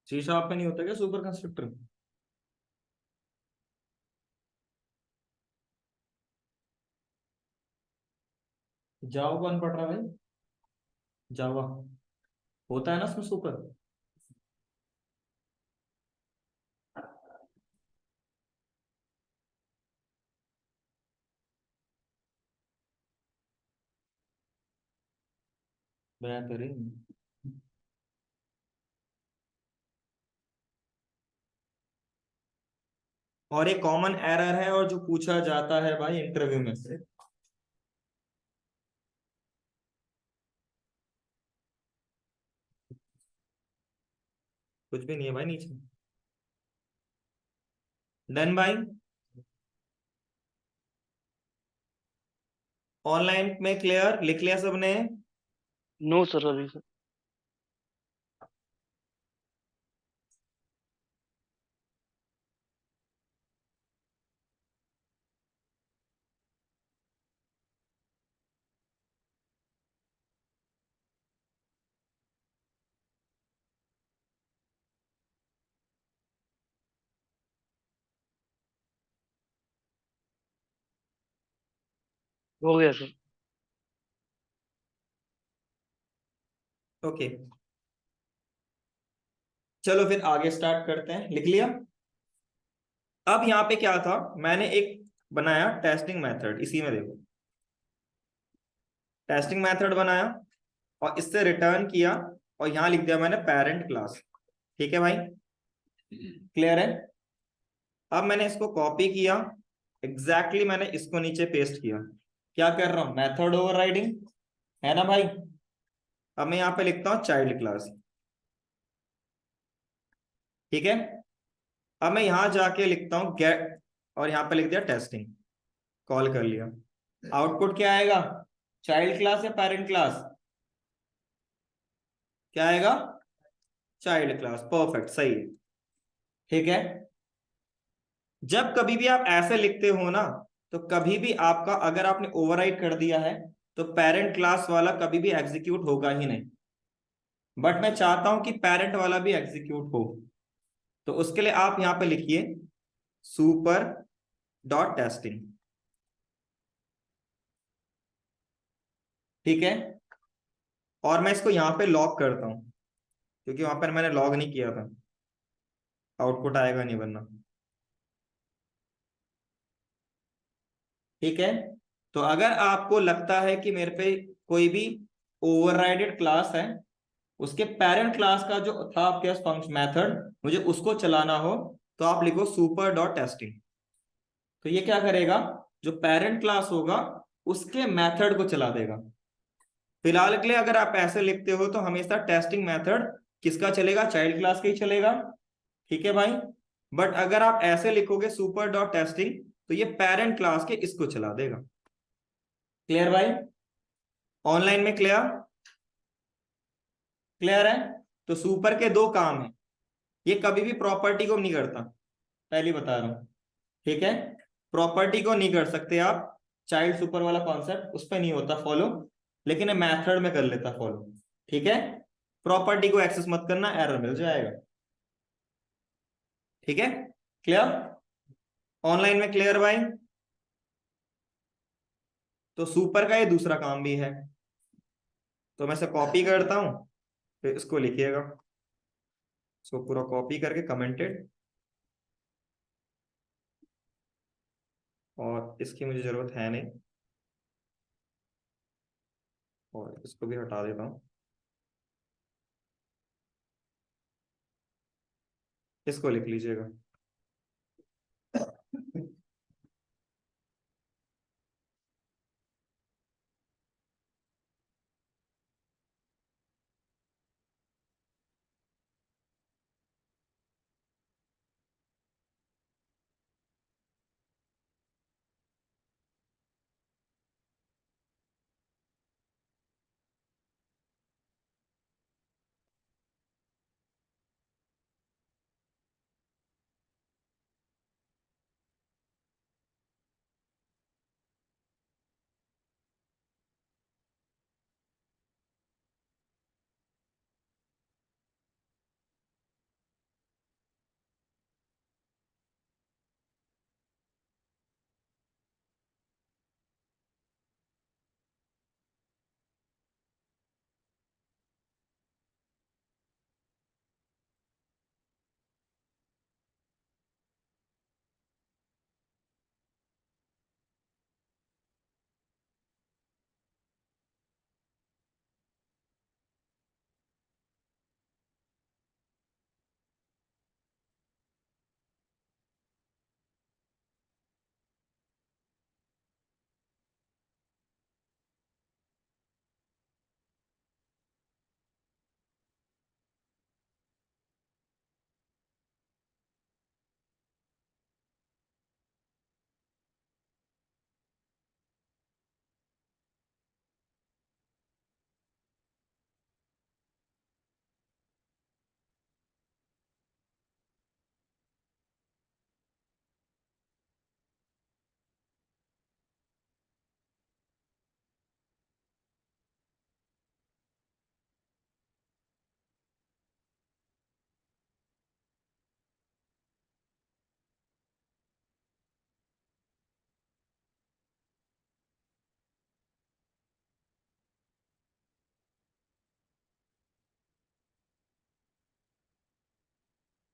[SPEAKER 1] सी शार्प में नहीं होता क्या सुपर कंस्ट्रक्टर? जावा कौन पढ़ रहा है भाई? जावा होता है ना उसमें सुपर? बेहतरीन। और एक कॉमन एरर है और जो पूछा जाता है भाई इंटरव्यू में से। कुछ भी नहीं है भाई नीचे। डन भाई। ऑनलाइन में क्लियर लिख लिया सबने?
[SPEAKER 3] नो सर, अभी सर। हो गया सर।
[SPEAKER 1] ओके, चलो फिर आगे स्टार्ट करते हैं। लिख लिया? अब यहाँ पे क्या था, मैंने एक बनाया टेस्टिंग मेथड, इसी में देखो टेस्टिंग मेथड बनाया और इससे रिटर्न किया और यहाँ लिख दिया मैंने पेरेंट क्लास। ठीक है भाई, क्लियर है? अब मैंने इसको कॉपी किया, एग्जैक्टली मैंने इसको नीचे पेस्ट किया। क्या कर रहा हूं, मेथड ओवरराइडिंग, है ना भाई? अब मैं यहाँ पे लिखता हूँ चाइल्ड क्लास। ठीक है, अब मैं यहाँ जाके लिखता हूँ गेट और यहाँ पे लिख दिया टेस्टिंग, कॉल कर लिया। आउटपुट क्या आएगा, चाइल्ड क्लास या पेरेंट क्लास? क्या आएगा, चाइल्ड क्लास। परफेक्ट, सही है। ठीक है, जब कभी भी आप ऐसे लिखते हो ना, तो कभी भी आपका अगर आपने ओवरराइट कर दिया है तो पेरेंट क्लास वाला कभी भी एग्जीक्यूट होगा ही नहीं। बट मैं चाहता हूं कि पेरेंट वाला भी एग्जीक्यूट हो, तो उसके लिए आप यहां पे लिखिए सुपर डॉट टेस्टिंग। ठीक है, और मैं इसको यहां पे लॉग करता हूं क्योंकि वहां पर मैंने लॉग नहीं किया था, आउटपुट आएगा नहीं वरना। ठीक है, तो अगर आपको लगता है कि मेरे पे कोई भी ओवरराइडेड क्लास है, उसके पेरेंट क्लास का जो था आपके पास फंक्शन मेथड, मुझे उसको चलाना हो, तो आप लिखो सुपर डॉट टेस्टिंग। तो ये क्या करेगा, जो पेरेंट क्लास होगा उसके मेथड को चला देगा। फिलहाल के लिए अगर आप ऐसे लिखते हो तो हमेशा टेस्टिंग मेथड किसका चलेगा, चाइल्ड क्लास का ही चलेगा। ठीक है भाई, बट अगर आप ऐसे लिखोगे सुपर डॉट टेस्टिंग तो ये पेरेंट क्लास के इसको चला देगा। क्लियर भाई? ऑनलाइन में क्लियर? क्लियर है? तो सुपर के दो काम है, ये कभी भी प्रॉपर्टी को नहीं करता, पहले बता रहा हूं। ठीक है, प्रॉपर्टी को नहीं कर सकते आप, चाइल्ड सुपर वाला कॉन्सेप्ट उस पर नहीं होता फॉलो, लेकिन मेथड में कर लेता फॉलो। ठीक है, प्रॉपर्टी को एक्सेस मत करना, एरर मिल जाएगा। ठीक है, क्लियर? ऑनलाइन में क्लियर भाई? तो सुपर का ये दूसरा काम भी है, तो मैं इसे कॉपी करता हूं, फिर इसको लिखिएगा, इसको पूरा कॉपी करके कमेंटेड, और इसकी मुझे जरूरत है नहीं, और इसको भी हटा देता हूं, इसको लिख लीजिएगा।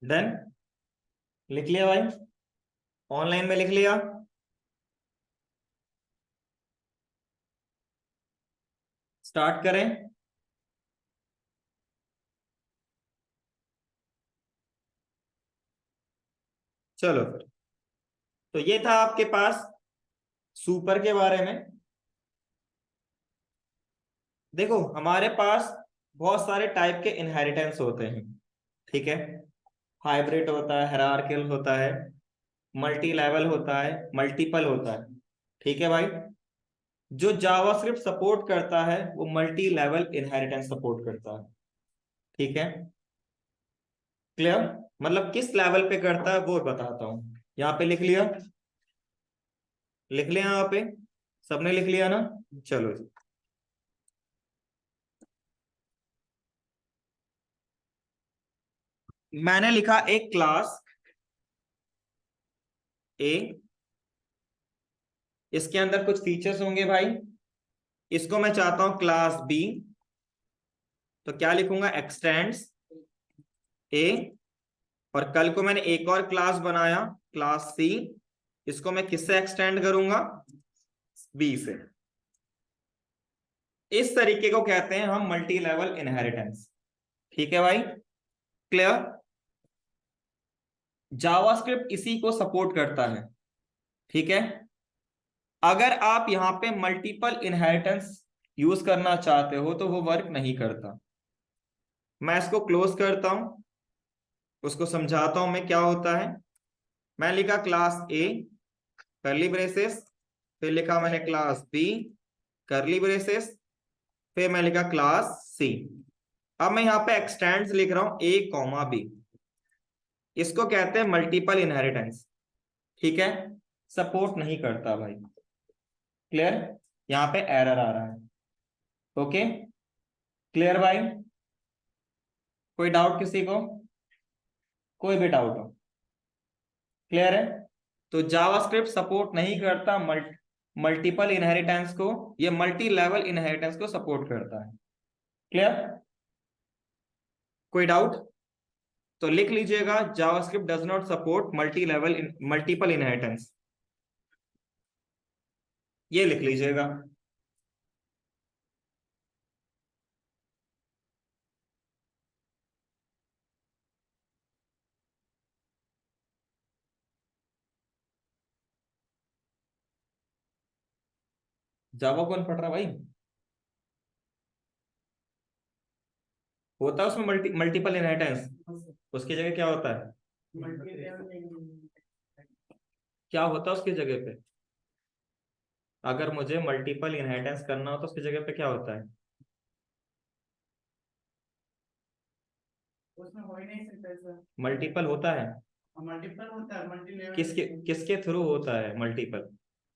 [SPEAKER 1] डन, लिख लिया भाई, ऑनलाइन में लिख लिया। स्टार्ट करें। चलो फिर, तो ये था आपके पास सुपर के बारे में। देखो हमारे पास बहुत सारे टाइप के इनहेरिटेंस होते हैं, ठीक है। हाइब्रिड होता है, हायरार्किकल होता है, मल्टी लेवल होता है, मल्टीपल होता है, ठीक है भाई। जो जावास्क्रिप्ट सपोर्ट करता है वो मल्टी लेवल इनहेरिटेंस सपोर्ट करता है, ठीक है। क्लियर, मतलब किस लेवल पे करता है वो बताता हूं। यहाँ पे लिख लिया, लिख लिया यहाँ पे, सबने लिख लिया ना। चलो जी, मैंने लिखा एक क्लास ए, इसके अंदर कुछ फीचर्स होंगे भाई, इसको मैं चाहता हूं क्लास बी, तो क्या लिखूंगा, एक्सटेंड्स ए। और कल को मैंने एक और क्लास बनाया क्लास सी, इसको मैं किससे एक्सटेंड करूंगा, बी से। इस तरीके को कहते हैं हम मल्टी लेवल इनहेरिटेंस, ठीक है भाई। क्लियर, जावास्क्रिप्ट इसी को सपोर्ट करता है, ठीक है। अगर आप यहां पे मल्टीपल इनहेरिटेंस यूज करना चाहते हो तो वो वर्क नहीं करता। मैं इसको क्लोज करता हूं, उसको समझाता हूं मैं क्या होता है। मैं लिखा क्लास ए करली ब्रेसेस, फिर लिखा मैंने क्लास बी करली ब्रेसेस, फिर मैं लिखा क्लास सी। अब मैं यहाँ पे एक्सटेंड्स लिख रहा हूं ए कॉमा बी, इसको कहते हैं मल्टीपल इनहेरिटेंस, ठीक है। सपोर्ट नहीं करता भाई। क्लियर, यहाँ पे एरर आ रहा है। ओके, क्लियर भाई, कोई डाउट किसी को, कोई भी डाउट हो, क्लियर है। तो जावास्क्रिप्ट सपोर्ट नहीं करता मल्टीपल इनहेरिटेंस को, ये मल्टी लेवल इनहेरिटेंस को सपोर्ट करता है। क्लियर, कोई डाउट तो लिख लीजिएगा, JavaScript does not support multi level multiple inheritance, ये लिख लीजिएगा। जावा कौन पढ़ रहा भाई, होता है उसमें मल्टीपल इनहेरिटेंस, उसकी जगह क्या होता है, क्या होता है उसकी जगह पे। अगर मुझे मल्टीपल इनहेरिटेंस करना हो तो उसकी जगह पे क्या होता है,
[SPEAKER 5] उसमें हो ही नहीं सकता सर।
[SPEAKER 1] मल्टीपल होता है।
[SPEAKER 5] मल्टीपल होता है, मल्टी लेवल
[SPEAKER 1] किसके किसके थ्रू होता है मल्टीपल,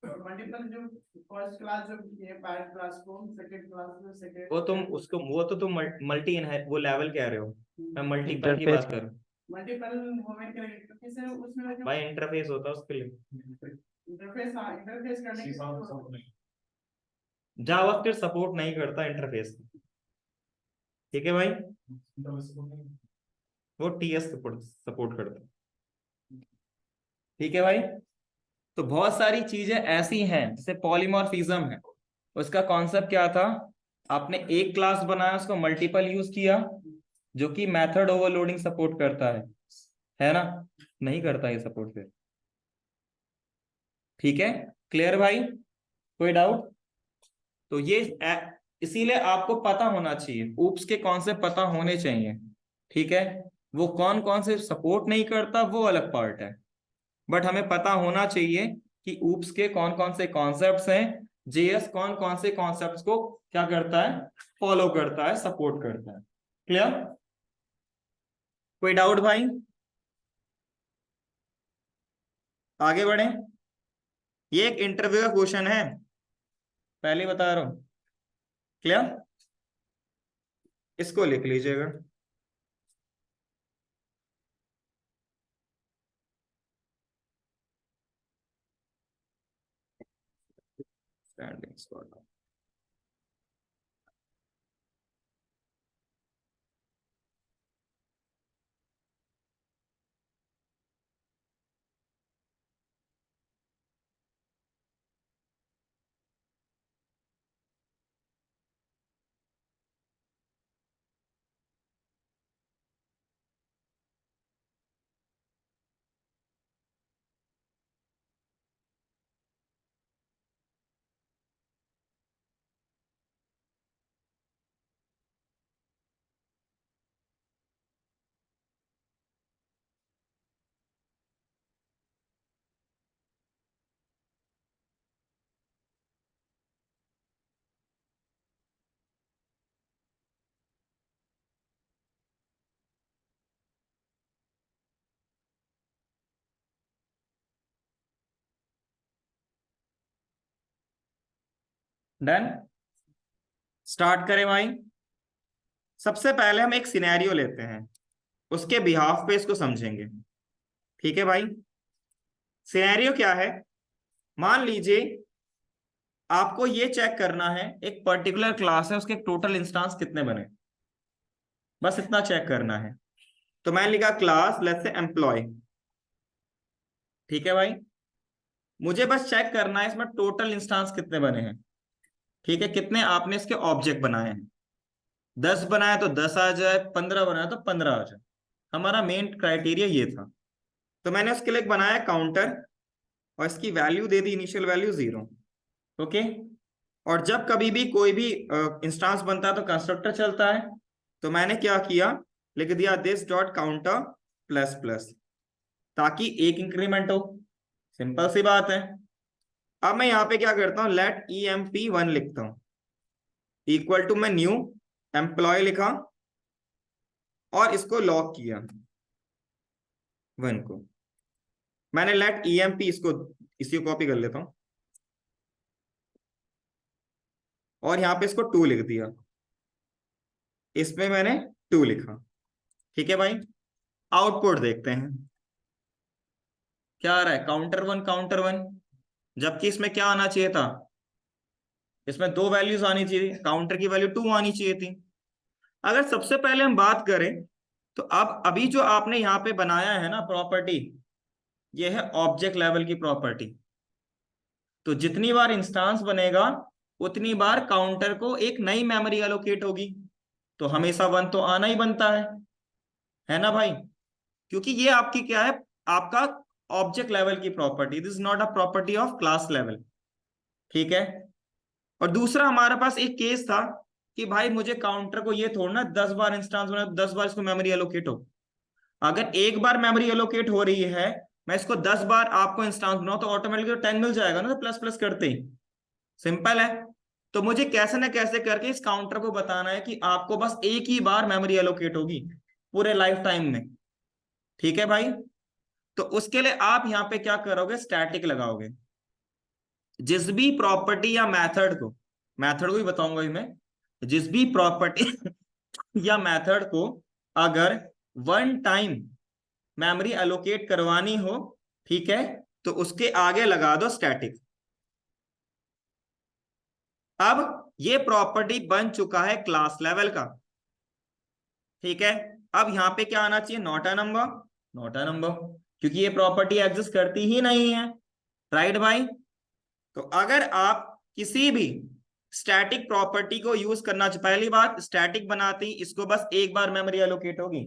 [SPEAKER 5] मल्टीपल जो फर्स्ट क्लास जो ये पैरेंट क्लास को सेकंड क्लास में सेकंड
[SPEAKER 1] वो तुम उसको, वो तो तुम मल्टी वो लेवल कह रहे हो, मैं मल्टीपल की
[SPEAKER 3] इंटरफेस
[SPEAKER 1] बात कर रहा हूँ।
[SPEAKER 5] मल्टीपल होने के लिए क्योंकि सर उसमें जो
[SPEAKER 1] भाई इंटरफेस होता है उसके लिए,
[SPEAKER 5] इंटरफेस इंटरफेस करने के लिए
[SPEAKER 1] जावास्क्रिप्ट सपोर्ट नहीं करता इंटरफेस, ठीक है भाई। वो टीएस सपोर्ट करता है, ठीक है भाई। तो बहुत सारी चीजें ऐसी हैं, जैसे पॉलीमॉर्फिज्म है, उसका कॉन्सेप्ट क्या था, आपने एक क्लास बनाया उसको मल्टीपल यूज किया, जो कि मेथड ओवरलोडिंग सपोर्ट करता है ना, नहीं करता ये सपोर्ट फिर, ठीक है। क्लियर भाई, कोई डाउट तो ये इसीलिए आपको पता होना चाहिए, ऊप्स के कॉन्सेप्ट पता होने चाहिए, ठीक है। वो कौन कौन से सपोर्ट नहीं करता वो अलग पार्ट है, बट हमें पता होना चाहिए कि ऊप्स के कौन कौन से कॉन्सेप्ट्स हैं, जेएस कौन कौन से कॉन्सेप्ट्स को क्या करता है, फॉलो करता है, सपोर्ट करता है। क्लियर, कोई डाउट भाई, आगे बढ़े। ये एक इंटरव्यू का क्वेश्चन है, पहले बता रहा हूं। क्लियर, इसको लिख लीजिएगा। स्टैंडिंग स्कॉट, डन, स्टार्ट करें भाई। सबसे पहले हम एक सिनेरियो लेते हैं, उसके बिहाफ पे इसको समझेंगे। ठीक है भाई, सिनेरियो क्या है? मान लीजिए आपको ये चेक करना है, एक पर्टिकुलर क्लास है, उसके टोटल इंस्टांस कितने बने, बस इतना चेक करना है। तो मैंने लिखा क्लास लेट्स से एम्प्लॉय। ठीक है भाई, मुझे बस चेक करना है इसमें टोटल इंस्टांस कितने बने हैं। ठीक है, कितने आपने इसके ऑब्जेक्ट बनाए हैं। 10 बनाया तो 10 आ जाए, 15 बनाया तो 15 आ जाए। हमारा मेन क्राइटेरिया ये था। तो मैंने उसके लिए एक बनाया काउंटर, और इसकी वैल्यू दे दी इनिशियल वैल्यू 0। ओके, और जब कभी भी कोई भी इंस्टांस बनता है तो कंस्ट्रक्टर चलता है। तो मैंने क्या किया, लिख दिया this dot counter plus plus, ताकि एक इंक्रीमेंट हो। सिंपल सी बात है। अब मैं यहाँ पे क्या करता हूँ, लेट emp1 लिखता हूँ, इक्वल टू मैं न्यू एम्प्लॉय लिखा और इसको लॉक किया 1 को। मैंने लेट emp, इसको इसी को कॉपी कर लेता हूं, और यहाँ पे इसको 2 लिख दिया, इसमें मैंने 2 लिखा। ठीक है भाई, आउटपुट देखते हैं क्या आ रहा है, काउंटर 1, जबकि इसमें क्या आना चाहिए था, इसमें 2 वैल्यूज आनी चाहिए, काउंटर की वैल्यू 2 आनी चाहिए थी। अगर सबसे पहले हम बात करें तो अब अभी जो आपने यहाँ पे बनाया है ना प्रॉपर्टी, ये है ऑब्जेक्ट लेवल की प्रॉपर्टी। तो जितनी बार इंस्टांस बनेगा उतनी बार काउंटर को एक नई मेमोरी एलोकेट होगी। तो हमेशा 1 तो आना ही बनता है ना भाई, क्योंकि ये आपकी क्या है, आपका ऑब्जेक्ट लेवल की property, this is not a property of class level. ठीक है, और दूसरा हमारे पास एक केस था कि भाई मुझे काउंटर को ये थोड़ा 10 बार इंस्टांस बना, 10 बार इसको मेमोरी एलोकेट हो। अगर एक बार मेमोरी एलोकेट हो रही है, मैं इसको 10 बार आपको इंस्टांस बनाऊं तो ऑटोमेटिकली 10 मिल जाएगा ना, तो प्लस प्लस करते ही। सिंपल है। तो मुझे कैसे ना कैसे करके इस काउंटर को बताना है कि आपको बस एक ही बार मेमोरी एलोकेट होगी पूरे लाइफ टाइम में। ठीक है भाई, तो उसके लिए आप यहाँ पे क्या करोगे, स्टैटिक लगाओगे। जिस भी प्रॉपर्टी या मेथड को ही बताऊंगा मैं, जिस भी प्रॉपर्टी या मेथड को अगर 1 टाइम मेमोरी एलोकेट करवानी हो, ठीक है, तो उसके आगे लगा दो स्टैटिक। अब ये प्रॉपर्टी बन चुका है क्लास लेवल का। ठीक है, अब यहां पे क्या आना चाहिए, नॉट अ नंबर, क्योंकि ये प्रॉपर्टी एग्जिस्ट करती ही नहीं है। राइट भाई, तो अगर आप किसी भी स्टैटिक प्रॉपर्टी को यूज करना चाहिए, पहली बात स्टैटिक बनाते ही इसको बस एक बार मेमोरी एलोकेट होगी।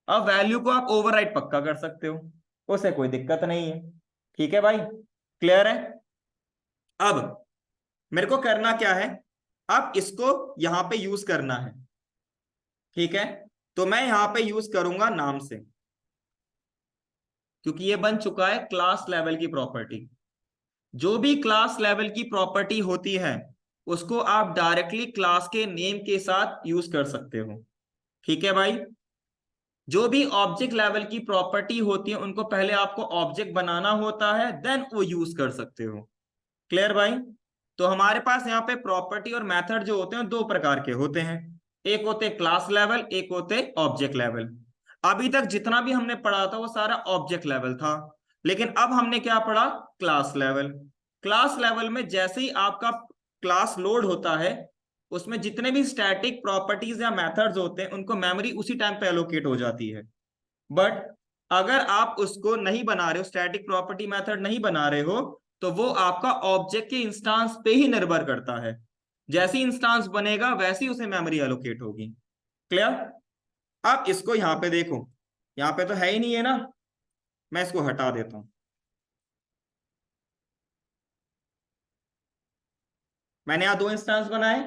[SPEAKER 1] अब वैल्यू को आप ओवरराइट पक्का कर सकते हो, उसे कोई दिक्कत नहीं है। ठीक है भाई, क्लियर है। अब मेरे को करना क्या है, अब इसको यहां पे यूज करना है। ठीक है, तो मैं यहां पे यूज करूंगा नाम से, क्योंकि ये बन चुका है क्लास लेवल की प्रॉपर्टी। जो भी क्लास लेवल की प्रॉपर्टी होती है उसको आप डायरेक्टली क्लास के नेम के साथ यूज कर सकते हो। ठीक है भाई, जो भी ऑब्जेक्ट लेवल की प्रॉपर्टी होती है उनको पहले आपको ऑब्जेक्ट बनाना होता है, देन वो यूज कर सकते हो। क्लियर भाई, तो हमारे पास यहाँ पे प्रॉपर्टी और मेथड जो होते हैं 2 प्रकार के होते हैं, एक होते क्लास लेवल, एक होते ऑब्जेक्ट लेवल। अभी तक जितना भी हमने पढ़ा था वो सारा ऑब्जेक्ट लेवल था, लेकिन अब हमने क्या पढ़ा, क्लास लेवल। क्लास लेवल में जैसे ही आपका क्लास लोड होता है, उसमें जितने भी स्टैटिक प्रॉपर्टीज या मेथड्स होते हैं उनको मेमोरी उसी टाइम पे एलोकेट हो जाती है। बट अगर आप उसको नहीं बना रहे हो, स्टैटिक प्रॉपर्टी मेथड नहीं बना रहे हो, तो वो आपका ऑब्जेक्ट के इंस्टांस पे ही निर्भर करता है। जैसी इंस्टांस बनेगा वैसी उसे मेमोरी एलोकेट होगी। क्लियर। अब इसको यहां पे देखो, यहां पे तो है ही नहीं है ना, मैं इसको हटा देता हूं। मैंने यहां 2 इंस्टांस बनाए,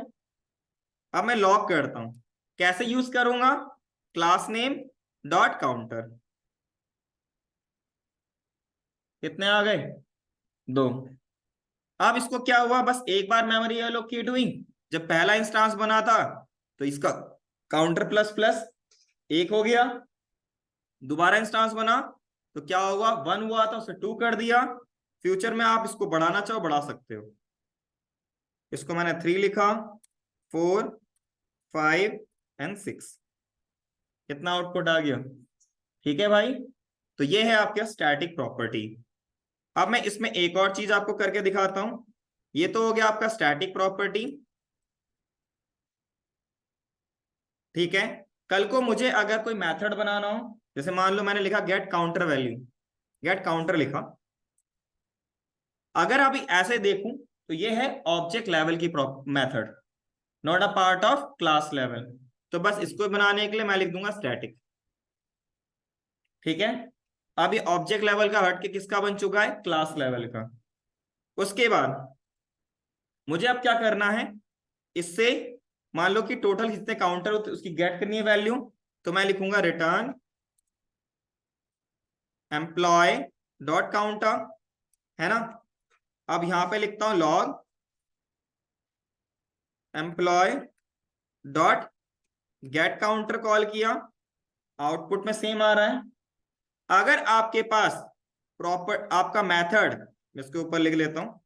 [SPEAKER 1] अब मैं लॉक करता हूं। कैसे यूज करूंगा, क्लास नेम डॉट काउंटर, कितने आ गए, 2। अब इसको क्या हुआ, बस एक बार मेमोरी एलोकेट हुई, जब पहला इंस्टांस बना था तो इसका काउंटर प्लस प्लस 1 हो गया। दोबारा इंस्टांस बना तो क्या हुआ, 1 हुआ था, उसे 2 कर दिया। फ्यूचर में आप इसको बढ़ाना चाहो बढ़ा सकते हो। इसको मैंने 3 लिखा, 4, 5 एंड 6। कितना आउटपुट आ गया? ठीक है भाई, तो ये है आपका स्टैटिक प्रॉपर्टी। अब मैं इसमें एक और चीज आपको करके दिखाता हूं। ये तो हो गया आपका स्टैटिक प्रॉपर्टी, ठीक है। कल को मुझे अगर कोई मेथड बनाना हो, जैसे मान लो मैंने लिखा get counter value, get counter लिखा, अगर अभी ऐसे देखूं तो ये है ऑब्जेक्ट लेवल की method, not a part of class level. तो बस इसको बनाने के लिए मैं लिख दूंगा स्टैटिक, ठीक है। अब ये ऑब्जेक्ट लेवल का हट के किसका बन चुका है? क्लास लेवल का। उसके बाद मुझे अब क्या करना है, इससे मान लो कि टोटल कितने काउंटर होते उसकी गेट करनी है वैल्यू, तो मैं लिखूंगा रिटर्न एम्प्लॉय डॉट काउंटर, है ना। अब यहां पे लिखता हूं log employ dot gate counter, call किया, आउटपुट में सेम आ रहा है। अगर आपके पास प्रॉपर आपका मेथड, इसके ऊपर लिख लेता हूं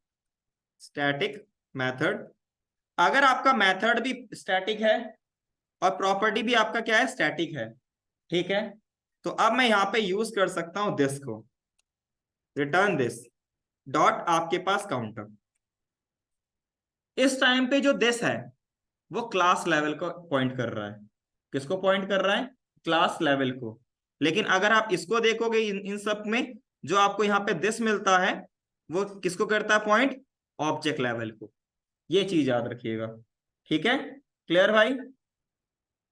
[SPEAKER 1] स्टैटिक मेथड, अगर आपका मेथड भी स्टैटिक है और प्रॉपर्टी भी आपका क्या है? स्टैटिक है, ठीक है। तो अब मैं यहां पे यूज कर सकता हूं दिस को, रिटर्न दिस डॉट आपके पास काउंटर। इस टाइम पे जो दिस है वो क्लास लेवल को पॉइंट कर रहा है। किसको पॉइंट कर रहा है? क्लास लेवल को। लेकिन अगर आप इसको देखोगे इन सब में, जो आपको यहाँ पे दिस मिलता है वो किसको करता है पॉइंट? ऑब्जेक्ट लेवल को। ये चीज याद रखिएगा, ठीक है। क्लियर भाई?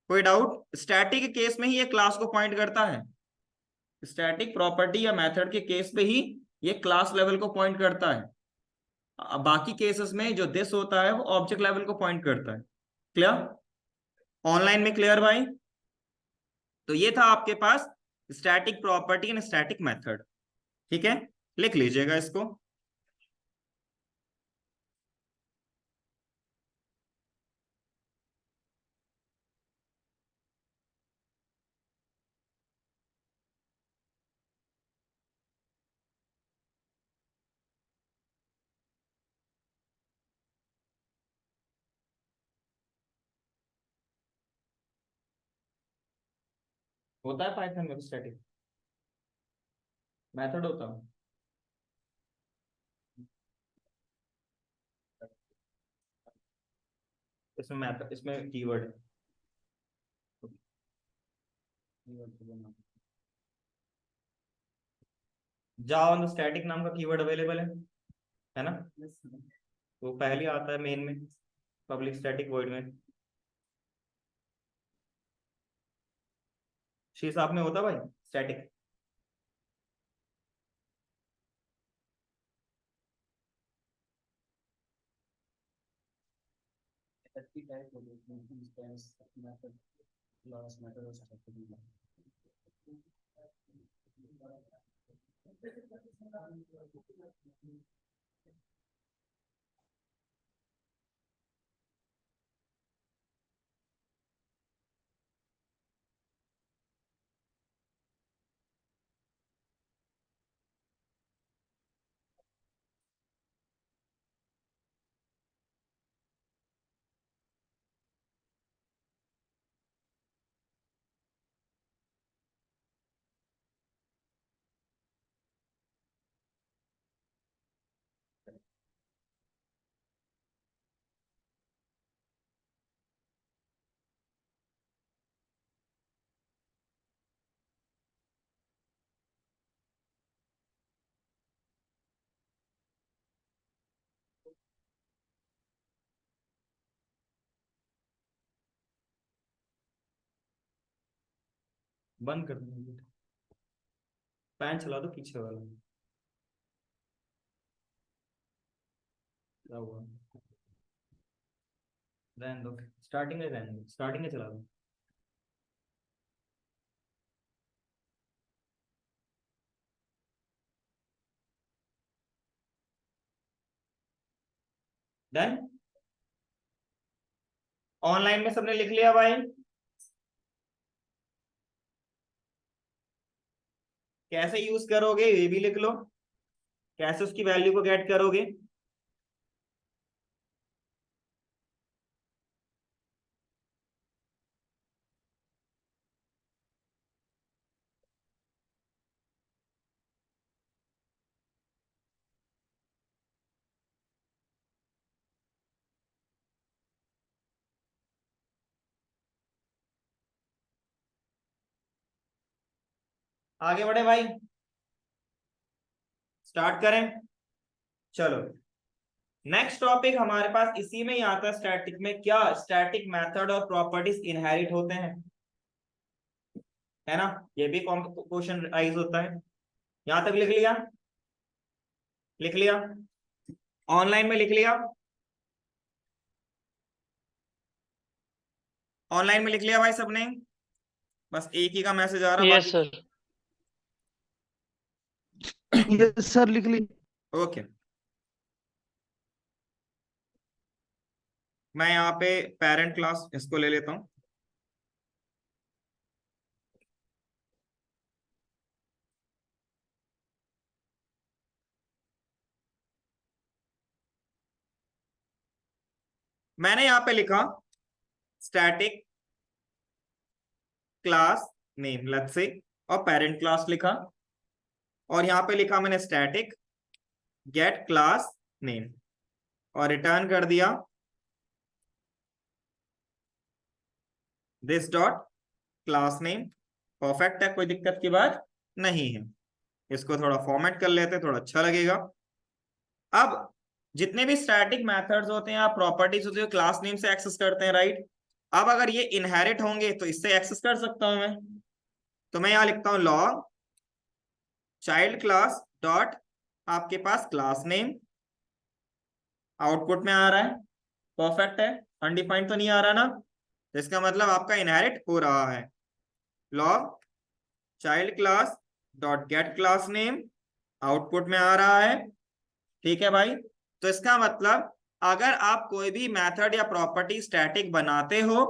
[SPEAKER 1] कोई डाउट? स्टैटिक के केस में ही ये क्लास को पॉइंट करता है, स्टैटिक प्रॉपर्टी या मेथड के केस पे ही ये क्लास लेवल को पॉइंट करता है। बाकी केसेस में जो दिस होता है वो ऑब्जेक्ट लेवल को पॉइंट करता है। क्लियर? ऑनलाइन में क्लियर भाई? तो ये था आपके पास static property and static method, ठीक है। लिख लीजिएगा इसको। होता है पाइथन में स्टैटिक मेथड होता है। इसमें मेथड, इसमें कीवर्ड जावा में स्टैटिक नाम का कीवर्ड अवेलेबल है ना। वो पहले आता है मेन में, पब्लिक स्टैटिक वॉइड में। सी शार्प में होता भाई स्टैटिक। बंद कर दो, फैन चला दो पीछे वाला। क्या हुआ? रहने दो, स्टार्टिंग में रहने दो, स्टार्टिंग में चला दो। डन। ऑनलाइन में सबने लिख लिया भाई? कैसे यूज करोगे ये भी लिख लो, कैसे उसकी वैल्यू को गेट करोगे। आगे बढ़े भाई, स्टार्ट करें। चलो नेक्स्ट टॉपिक हमारे पास इसी में ही आता है स्टैटिक में, क्या स्टैटिक मेथड और प्रॉपर्टीज इनहेरिट होते हैं, है ना। ये भी क्वेश्चन राइज होता है। यहां तक लिख लिया, लिख लिया, ऑनलाइन में लिख लिया, ऑनलाइन में लिख लिया भाई सबने। बस एक ही का मैसेज आ रहा,
[SPEAKER 3] यस
[SPEAKER 1] बाकी
[SPEAKER 3] सर।
[SPEAKER 2] यस सर, लिख ली।
[SPEAKER 1] ओके। मैं यहाँ पे पेरेंट क्लास इसको ले लेता हूँ। मैंने यहाँ पे लिखा static class name let's say, और पेरेंट क्लास लिखा, और यहाँ पे लिखा मैंने स्टैटिक गेट क्लास नेम, और रिटर्न कर दिया this dot class name. Perfect है, कोई दिक्कत की बात नहीं है। इसको थोड़ा फॉर्मेट कर लेते हैं, थोड़ा अच्छा लगेगा। अब जितने भी स्टैटिक मेथड्स होते हैं या प्रॉपर्टीज होती है क्लास नेम से एक्सेस करते हैं, राइट। अब अगर ये इनहेरिट होंगे तो इससे एक्सेस कर सकता हूं मैं। तो मैं यहां लिखता हूं लॉग चाइल्ड क्लास डॉट आपके पास क्लास नेम, आउटपुट में आ रहा है, परफेक्ट है, अनडिफाइंड तो नहीं आ रहा ना, तो इसका मतलब आपका इनहेरिट हो रहा है। Log child class dot gate class name, output में आ रहा है, ठीक है भाई। तो इसका मतलब अगर आप कोई भी मेथड या प्रॉपर्टी स्टैटिक बनाते हो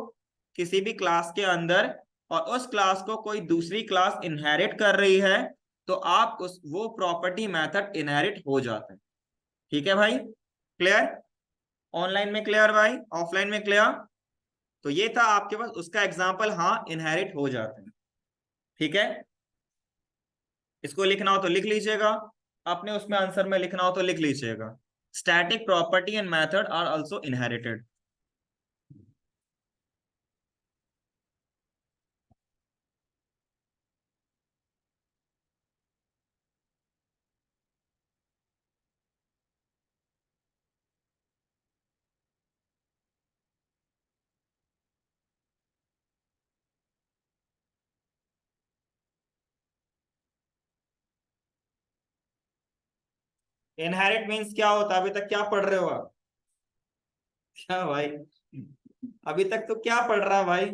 [SPEAKER 1] किसी भी क्लास के अंदर, और उस क्लास को कोई दूसरी क्लास इनहेरिट कर रही है, तो आप उस वो प्रॉपर्टी मेथड इनहेरिट हो जाता है। ठीक है भाई, क्लियर। ऑनलाइन में क्लियर भाई, ऑफलाइन में क्लियर। तो ये था आपके पास उसका एग्जांपल, हाँ इनहेरिट हो जाते हैं। ठीक है, इसको लिखना हो तो लिख लीजिएगा, अपने उसमें आंसर में लिखना हो तो लिख लीजिएगा। Static property and method are also inherited. Inherit means क्या होता है, अभी तक क्या पढ़ रहे हो आप? क्या भाई, अभी तक तो क्या पढ़ रहा है भाई?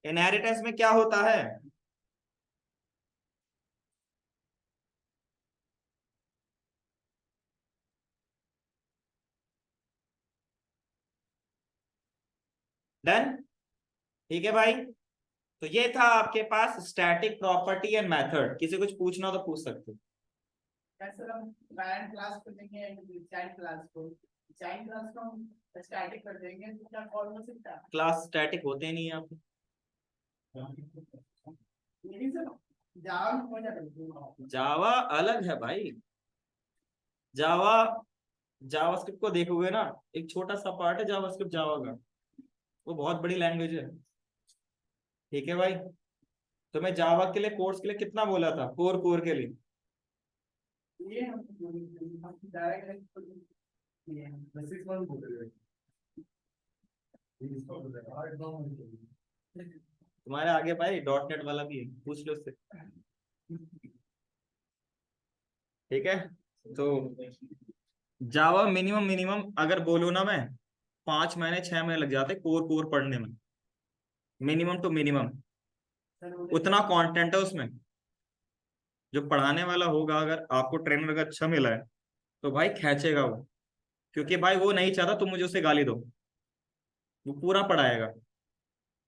[SPEAKER 1] इनहेरिटेंस में क्या होता है? डन, ठीक है भाई। तो ये था आपके पास स्टैटिक प्रॉपर्टी एंड मेथड। किसी कुछ पूछना हो तो पूछ सकते हो।
[SPEAKER 5] सर हम पैरेंट क्लास को देंगे चाइल्ड क्लास को, चाइल्ड क्लास को हम स्टैटिक कर देंगे तो क्या कॉल हो सकता है?
[SPEAKER 1] क्लास स्टैटिक होते ही नहीं है आपके।
[SPEAKER 5] नहीं सर, जावा में हो जाता है।
[SPEAKER 1] जावा अलग है भाई। जावा, जावास्क्रिप्ट को देखोगे ना, एक छोटा सा पार्ट है जावास्क्रिप्ट जावा का, वो बहुत बड़ी लैंग्वेज है। ठीक है भाई, तो मैं जावा के लिए कोर्स के लिए कितना बोला था, कोर के लिए।
[SPEAKER 5] ये हम डायरेक्ट ये बेसिक वन बोल रहे हैं।
[SPEAKER 1] तुम्हारे आगे भाई डॉट नेट वाला भी है, पूछ लो उससे। ठीक है, तो जावा मिनिमम मिनिमम अगर बोलो ना, मैं 5 महीने 6 महीने लग जाते कोर पढ़ने में, मिनिमम टू मिनिमम। उतना कंटेंट है उसमें, जो पढ़ाने वाला होगा अगर आपको ट्रेनर अगर अच्छा मिला है तो भाई खींचेगा वो, क्योंकि भाई वो नहीं चाहता तुम मुझे उससे गाली दो, वो पूरा पढ़ाएगा।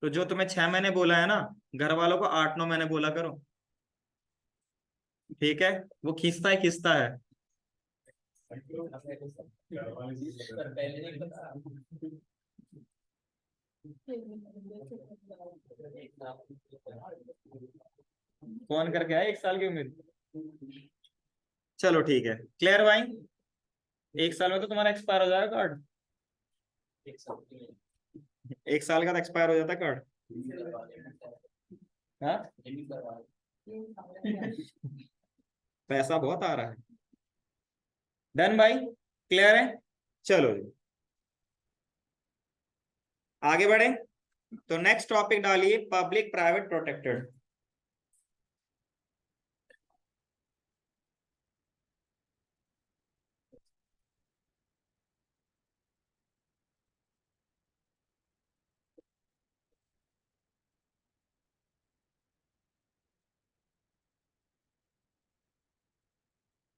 [SPEAKER 1] तो जो तुम्हें 6 महीने बोला है ना, घर वालों को 8 9 महीने बोला करो। ठीक है, वो खींचता है खींचता है। फोन करके आए 1 साल की उम्मीद। चलो ठीक है, क्लियर भाई। 1 साल में तो तुम्हारा एक्सपायर हो जाएगा कार्ड। 1 साल का तो एक्सपायर हो जाता कार्ड। हाँ पैसा बहुत आ रहा है। डन भाई, क्लियर है? चलो जी आगे बढ़े। तो नेक्स्ट टॉपिक डालिए public private protected.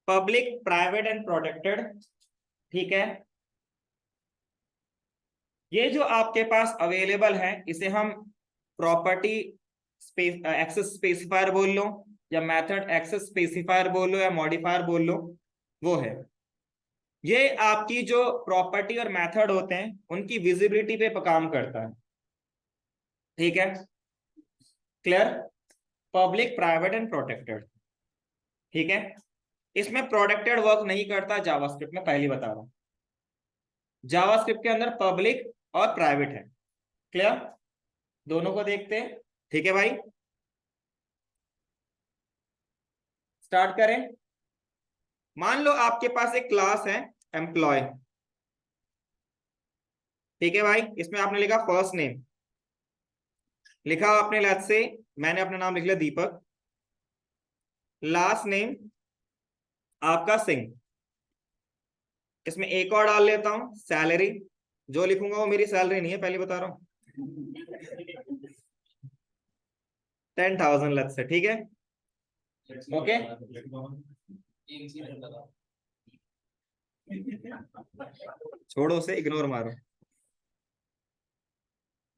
[SPEAKER 1] Public private and protected, ठीक है। ये जो आपके पास अवेलेबल है इसे हम प्रॉपर्टी स्पेस एक्सेस स्पेसिफायर बोल लो, या मेथड एक्सेस स्पेसिफायर बोल लो, या मॉडिफायर बोल लो, वो है। ये आपकी जो प्रॉपर्टी और मेथड होते हैं उनकी विजिबिलिटी पे काम करता है, ठीक है। Clear? Public private and protected, ठीक है। इसमें प्रोटेक्टेड वर्क नहीं करता जावास्क्रिप्ट में, पहले बता रहा हूं। जावास्क्रिप्ट के अंदर पब्लिक और प्राइवेट है। क्लियर? दोनों को देखते हैं, ठीक है भाई। स्टार्ट करें। मान लो आपके पास एक क्लास है एम्प्लॉय, ठीक है भाई। इसमें आपने लिखा फर्स्ट नेम, लिखा आपने लेट्स से मैंने अपना नाम लिख लिया दीपक, लास्ट नेम आपका सिंह। इसमें एक और डाल लेता हूं सैलरी, जो लिखूंगा वो मेरी सैलरी नहीं है, पहले बता रहा हूं। 10,000 लेट्स से, ठीक है। ओके छोड़ो उसे, इग्नोर मारो,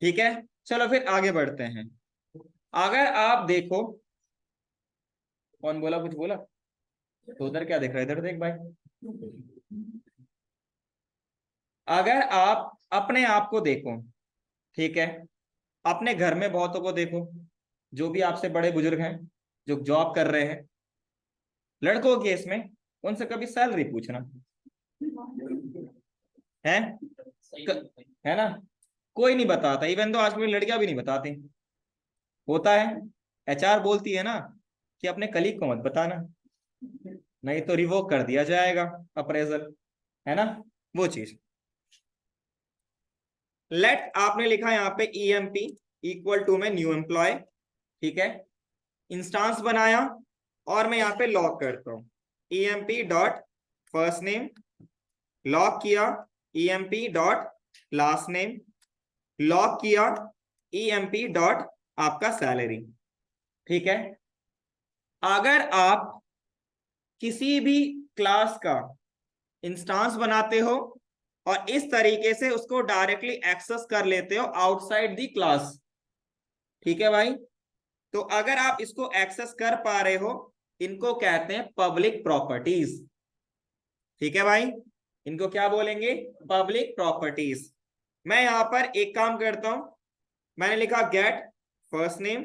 [SPEAKER 1] ठीक है। चलो फिर आगे बढ़ते हैं। अगर आप देखो, कौन बोला, कुछ बोला तो उधर क्या देख रहा है, इधर देख भाई। अगर आप अपने आप को देखो, ठीक है, अपने घर में बहुतों को देखो, जो भी आपसे बड़े बुजुर्ग हैं जो जॉब कर रहे हैं, लड़कों के केस में उनसे कभी सैलरी पूछना है है ना, कोई नहीं बताता। इवन तो आजकल लड़कियां भी नहीं बताती। होता है, एचआर बोलती है ना कि अपने कलीग को मत बताना, नहीं तो रिवोक कर दिया जाएगा अप्रेजल, है ना, वो चीज। लेट आपने लिखा यहाँ पे EMP इक्वल टू में न्यू एम्प्लॉय, ठीक है। इंस्टांस बनाया और मैं यहाँ पे लॉग करता हूँ EMP dot first name, log किया EMP dot last name, log किया EMP डॉट आपका सैलरी, ठीक है। अगर आप किसी भी क्लास का इंस्टांस बनाते हो और इस तरीके से उसको डायरेक्टली एक्सेस कर लेते हो आउटसाइड दी क्लास, ठीक है भाई, तो अगर आप इसको एक्सेस कर पा रहे हो, इनको कहते हैं पब्लिक प्रॉपर्टीज, ठीक है भाई। इनको क्या बोलेंगे? Public properties. मैं यहां पर एक काम करता हूं, मैंने लिखा get first name,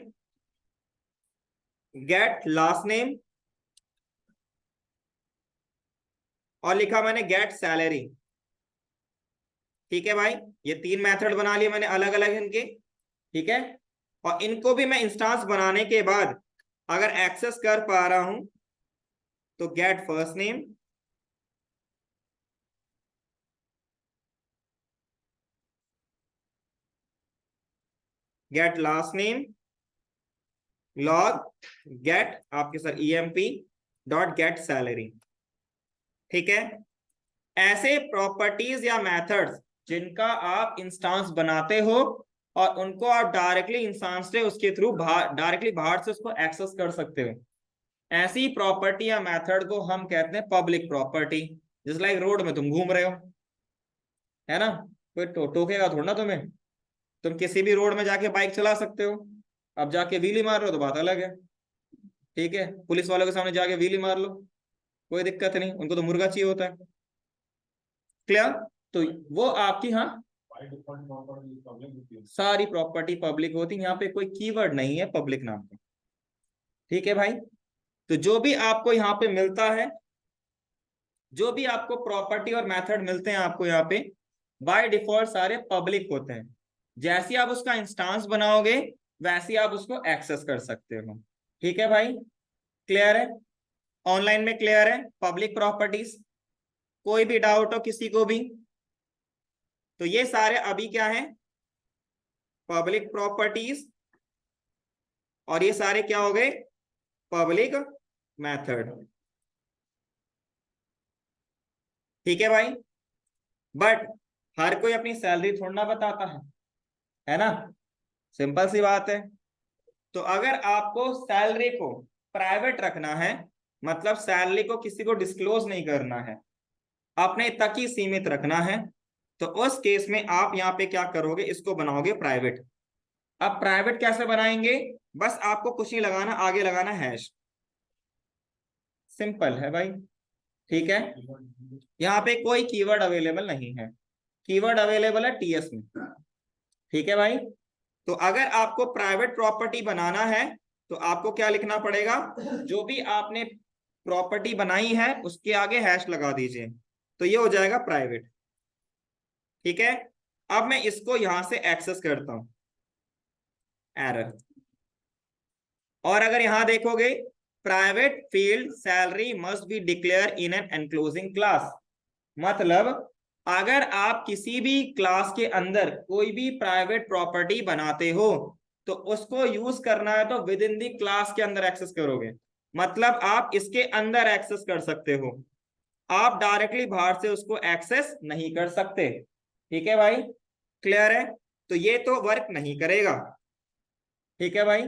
[SPEAKER 1] get last name, और लिखा मैंने गेट सैलरी, ठीक है भाई। ये 3 मेथड बना लिए मैंने अलग अलग इनके, ठीक है। और इनको भी मैं इंस्टांस बनाने के बाद अगर एक्सेस कर पा रहा हूं तो get first name, get last name, log get आपके sir EMP dot get salary, ठीक है। ऐसे प्रॉपर्टीज या मेथड्स जिनका आप इंस्टांस बनाते हो और उनको आप डायरेक्टली इंस्टांस से उसके थ्रू डायरेक्टली बाहर से उसको एक्सेस कर सकते हो, ऐसी प्रॉपर्टी या मेथड को हम कहते हैं पब्लिक प्रॉपर्टी। जैसे लाइक रोड में तुम घूम रहे हो, है ना, कोई टोकेगा थोड़ा ना तुम्हें, तुम किसी भी रोड में जाके बाइक चला सकते हो। अब जाके व्हीली मार रहे हो तो बात अलग है, ठीक है। पुलिस वालों के सामने जाके व्हीली मार लो, कोई दिक्कत नहीं, उनको तो मुर्गा चाहिए होता है। क्लियर? तो वो आपकी, हाँ,
[SPEAKER 4] By default property is public with you.
[SPEAKER 1] सारी प्रॉपर्टी पब्लिक होती है, यहाँ पे कोई कीवर्ड नहीं है पब्लिक नाम का, ठीक है भाई। तो जो भी आपको यहाँ पे मिलता है, जो भी आपको प्रॉपर्टी और मेथड मिलते हैं आपको यहाँ पे, बाय डिफॉल्ट सारे पब्लिक होते हैं। जैसे ही आप उसका इंस्टांस बनाओगे वैसे ही आप उसको एक्सेस कर सकते हो। ठीक है भाई, क्लियर है? ऑनलाइन में क्लियर है? पब्लिक प्रॉपर्टीज, कोई भी डाउट हो किसी को भी? तो ये सारे अभी क्या है, पब्लिक प्रॉपर्टीज, और ये सारे क्या हो गए, पब्लिक मेथड। ठीक है भाई, बट हर कोई अपनी सैलरी थोड़ा ना बताता है ना, सिंपल सी बात है। तो अगर आपको सैलरी को प्राइवेट रखना है, मतलब सैलरी को किसी को डिस्क्लोज नहीं करना है, अपने तक ही सीमित रखना है, तो उस केस में आप यहाँ पे क्या करोगे, इसको बनाओगे प्राइवेट। अब प्राइवेट कैसे बनाएंगे, बस आपको कुछ नहीं लगाना, आगे लगाना हैश, सिंपल है भाई। ठीक है, यहाँ पे कोई कीवर्ड अवेलेबल नहीं है, कीवर्ड अवेलेबल है टीएस में। ठीक है भाई, तो अगर आपको प्राइवेट प्रॉपर्टी बनाना है तो आपको क्या लिखना पड़ेगा, जो भी आपने प्रॉपर्टी बनाई है उसके आगे हैश लगा दीजिए, तो ये हो जाएगा प्राइवेट। ठीक है, अब मैं इसको यहां से एक्सेस करता हूं, एरर। और अगर यहां देखोगे, private field salary must be declare in an enclosing class, मतलब अगर आप किसी भी क्लास के अंदर कोई भी प्राइवेट प्रॉपर्टी बनाते हो तो उसको यूज करना है तो विद इन दी क्लास के अंदर एक्सेस करोगे, मतलब आप इसके अंदर एक्सेस कर सकते हो, आप डायरेक्टली बाहर से उसको एक्सेस नहीं कर सकते। ठीक है भाई, क्लियर है? तो ये तो वर्क नहीं करेगा। ठीक है भाई,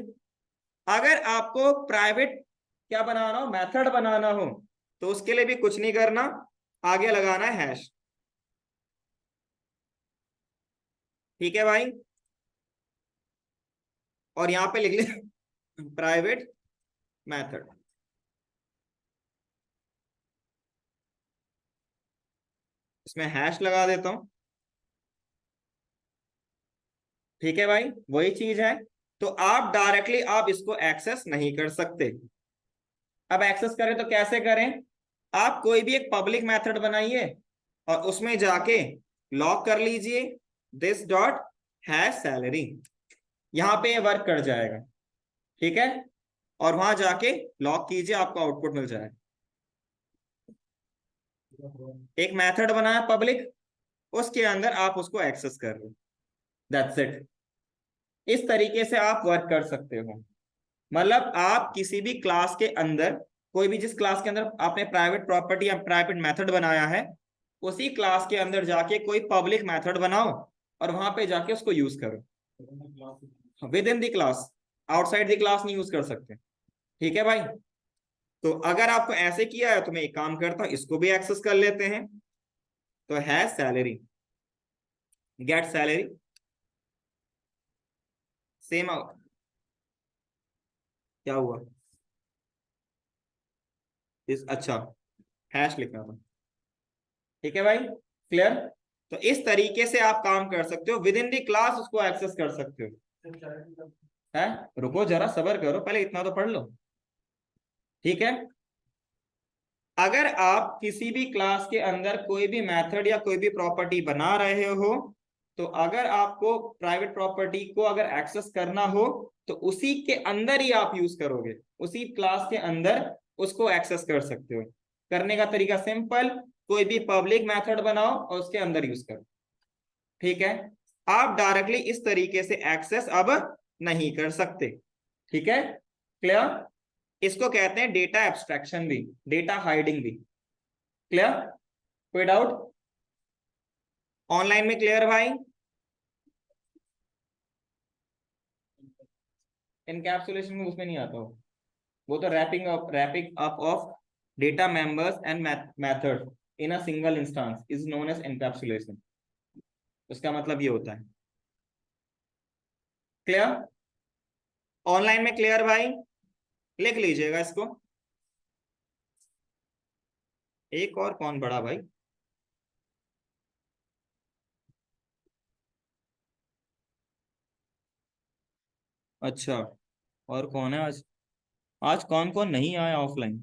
[SPEAKER 1] अगर आपको प्राइवेट क्या बनाना हो, मेथड बनाना हो, तो उसके लिए भी कुछ नहीं करना, आगे लगाना है हैश। ठीक है भाई, और यहां पे लिख ले प्राइवेट मेथड। इसमें हैश लगा देता हूं। ठीक है भाई, वही चीज है, तो आप डायरेक्टली आप इसको एक्सेस नहीं कर सकते। अब एक्सेस करें तो कैसे करें, आप कोई भी एक पब्लिक मेथड बनाइए और उसमें जाके लॉक कर लीजिए दिस डॉट हैश सैलरी, यहां पे ये वर्क कर जाएगा। ठीक है, और वहां जाके लॉक कीजिए, आपको आउटपुट मिल जाएगा। एक मेथड बनाया पब्लिक, उसके अंदर आप उसको एक्सेस कर रहे हो, दैट्स इट। इस तरीके से आप वर्क कर सकते हो, मतलब आप किसी भी क्लास के अंदर, कोई भी जिस क्लास के अंदर आपने प्राइवेट प्रॉपर्टी या प्राइवेट मेथड बनाया है, उसी क्लास के अंदर जाके कोई पब्लिक मेथड बनाओ और वहां पे जाके उसको यूज करो with in the class, outside the class नहीं यूज कर सकते। ठीक है भाई, तो अगर आपको ऐसे किया है तो मैं एक काम करता हूं, इसको भी एक्सेस कर लेते हैं। तो है सैलरी, गेट सैलरी, सेम क्या हुआ इस, अच्छा हैश लिखना था। ठीक है भाई, क्लियर? तो इस तरीके से आप काम कर सकते हो, विद इन दी क्लास उसको एक्सेस कर सकते हो। है, रुको जरा सबर करो, पहले इतना तो पढ़ लो। ठीक है, अगर आप किसी भी क्लास के अंदर कोई भी मेथड या कोई भी प्रॉपर्टी बना रहे हो, तो अगर आपको प्राइवेट प्रॉपर्टी को अगर एक्सेस करना हो तो उसी के अंदर ही आप यूज करोगे, उसी क्लास के अंदर उसको एक्सेस कर सकते हो। करने का तरीका सिंपल, कोई भी पब्लिक मेथड बनाओ और उसके अंदर यूज करो। ठीक है, आप डायरेक्टली इस तरीके से एक्सेस अब नहीं कर सकते। ठीक है, क्लियर? इसको कहते हैं डेटा एब्स्ट्रैक्शन भी, डेटा हाइडिंग भी। क्लियर? कोई डाउट? ऑनलाइन में क्लियर भाई? इनकैप्सुलेशन में उसमें नहीं आता वो तो wrapping up of data members and method in a single instance is known as encapsulation, उसका मतलब ये होता है। क्लियर? ऑनलाइन में क्लियर भाई? लिख लीजिएगा इसको। एक और कौन बड़ा भाई? अच्छा, और कौन है आज? आज कौन कौन नहीं आया ऑफलाइन?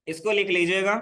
[SPEAKER 1] इसको लिख लीजिएगा।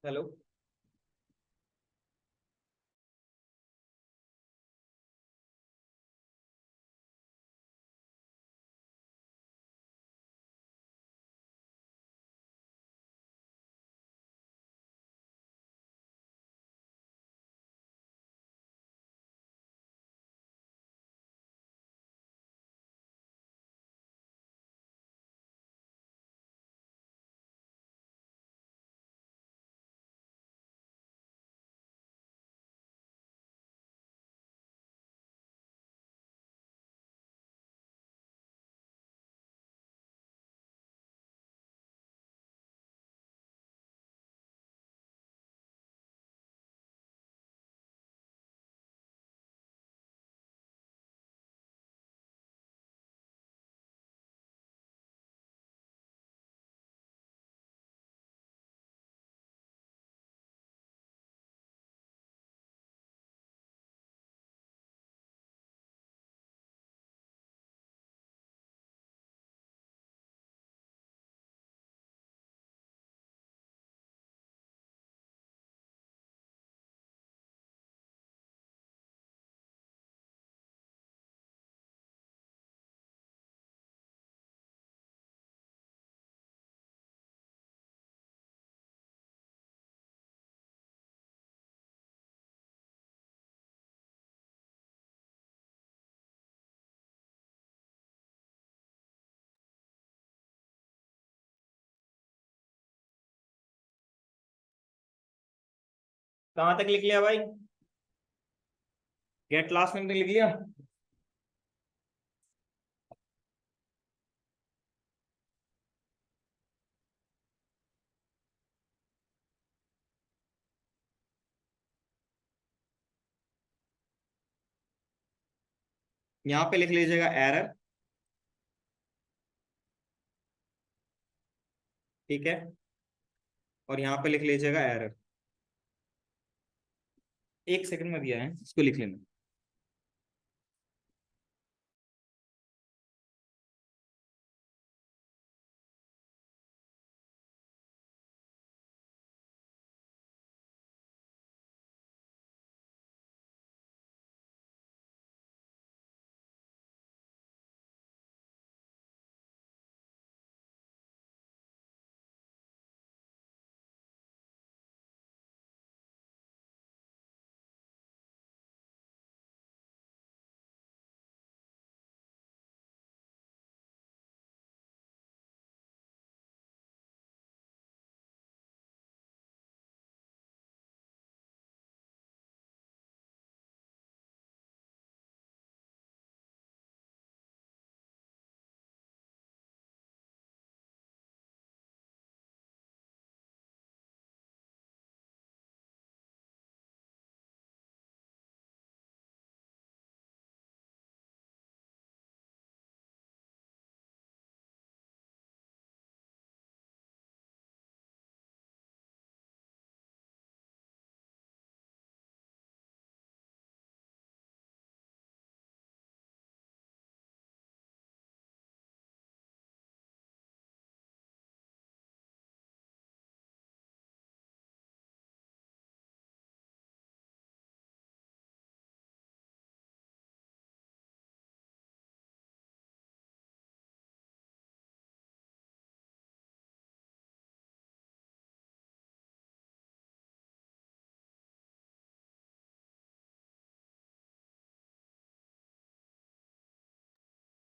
[SPEAKER 1] हेलो। कहाँ तक लिख लिया भाई? गेट लास्ट नेम तक लिख लिया? यहाँ पे लिख लीजिएगा एरर। ठीक है, और यहाँ पे लिख लीजिएगा एरर। एक सेकंड में दिया है, इसको लिख लेना।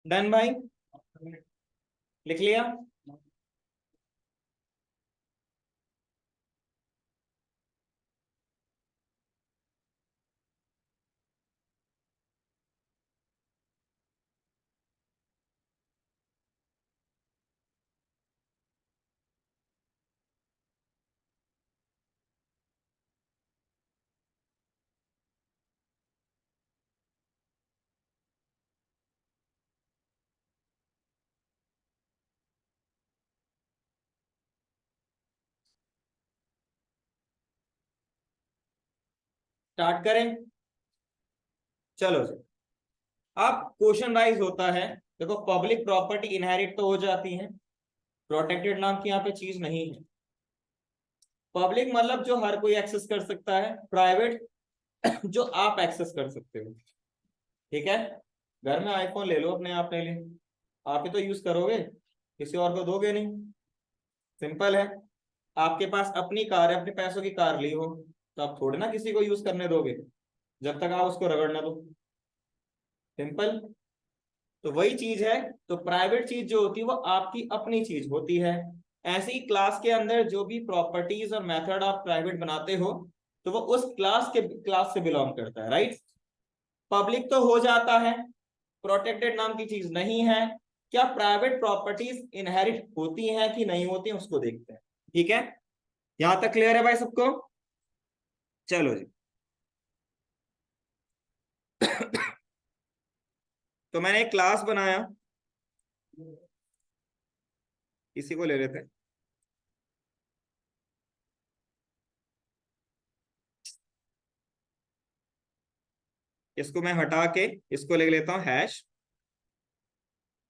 [SPEAKER 1] डन भाई, लिख लिया। स्टार्ट करें, चलो जी। अब क्वेश्चन राइज होता है, देखो पब्लिक प्रॉपर्टी इनहेरिट तो हो जाती है, प्रोटेक्टेड नाम की यहाँ पे चीज नहीं है। पब्लिक मतलब जो हर कोई एक्सेस कर सकता है, प्राइवेट जो आप एक्सेस कर सकते हो। ठीक है, घर में आईफोन ले लो अपने, आप ले लें, आप ही तो यूज करोगे, किसी और को दोगे नहीं। सिंपल है। आपके पास अपनी कार है, अपने पैसों की कार ली हो, तो आप थोड़ी ना किसी को यूज करने दोगे जब तक आप उसको रगड़ ना दो। सिंपल। तो वही चीज है, तो प्राइवेट चीज जो होती है वो आपकी अपनी चीज होती है। ऐसे ही क्लास के अंदर जो भी प्रॉपर्टीज और मेथड आप प्राइवेट बनाते हो, तो वो उस क्लास से बिलोंग करता है, राइट। पब्लिक तो हो जाता है, प्रोटेक्टेड नाम की चीज नहीं है। क्या प्राइवेट प्रॉपर्टीज इनहेरिट होती हैं कि नहीं होती हैं, उसको देखते हैं। ठीक है, यहां तक क्लियर है भाई सबको? चलो जी। तो मैंने एक क्लास बनाया, इसी को ले लेते हैं। इसको मैं हटा के इसको लिख लेता हूं हैश,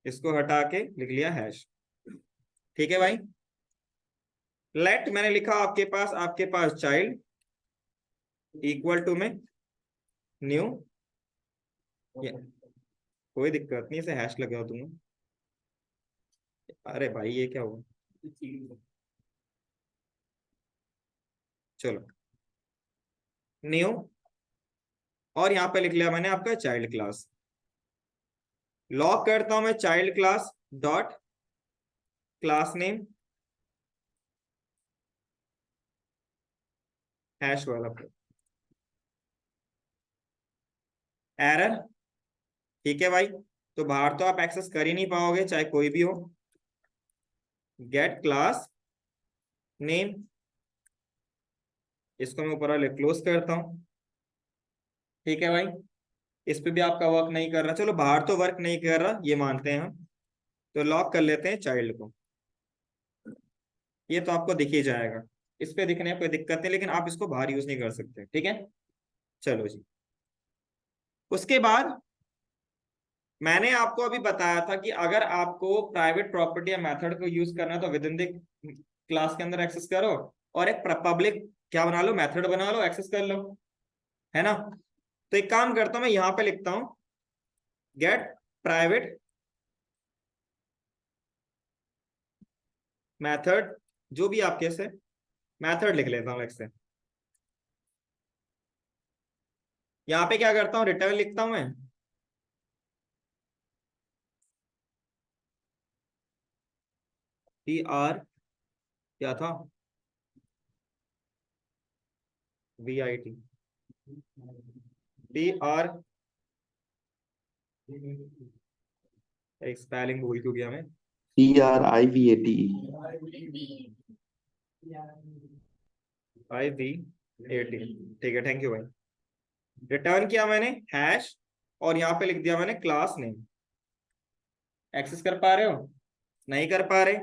[SPEAKER 1] इसको हटा के लिख लिया हैश। ठीक है भाई। लेट मैंने लिखा आपके पास चाइल्ड इक्वल टू में न्यू, कोई दिक्कत नहीं, इसे हैश लगा दूंगा। अरे भाई ये क्या हुआ, चलो न्यू, और यहां पे लिख लिया मैंने आपका चाइल्ड क्लास। लॉक करता हूं मैं child class dot class name hash वाला एरर। ठीक है भाई, तो बाहर तो आप एक्सेस कर ही नहीं पाओगे चाहे कोई भी हो। गेट क्लास नेम, इसको मैं ऊपर वाले क्लोज करता हूं। ठीक है भाई, इस पे भी आपका वर्क नहीं कर रहा, चलो बाहर तो वर्क नहीं कर रहा ये मानते हैं हम, तो लॉक कर लेते हैं चाइल्ड को। ये तो आपको दिख ही जाएगा, इस पे दिखने में कोई दिक्कत नहीं, लेकिन आप इसको बाहर यूज नहीं कर सकते। ठीक है, चलो जी। उसके बाद मैंने आपको अभी बताया था कि अगर आपको प्राइवेट प्रॉपर्टी या मेथड को यूज करना है तो विद इन द क्लास के अंदर एक्सेस करो, और एक पब्लिक क्या बना लो, मेथड बना लो, एक्सेस कर लो, है ना। तो एक काम करता हूं, मैं यहां पे लिखता हूं गेट प्राइवेट मेथड, जो भी आपके से मेथड लिख लेता हूं से। यहां पे क्या करता हूं, रिटर्न लिखता हूं मैं टी आर, क्या था, V I T, T R, एक स्पेलिंग भूल क्यों गया मैं,
[SPEAKER 6] TRIVATE।
[SPEAKER 1] I V A T. ठीक है, थैंक यू भाई। रिटर्न किया मैंने हैश, और यहाँ पे लिख दिया मैंने क्लास नेम। एक्सेस कर पा रहे हो, नहीं कर पा रहे,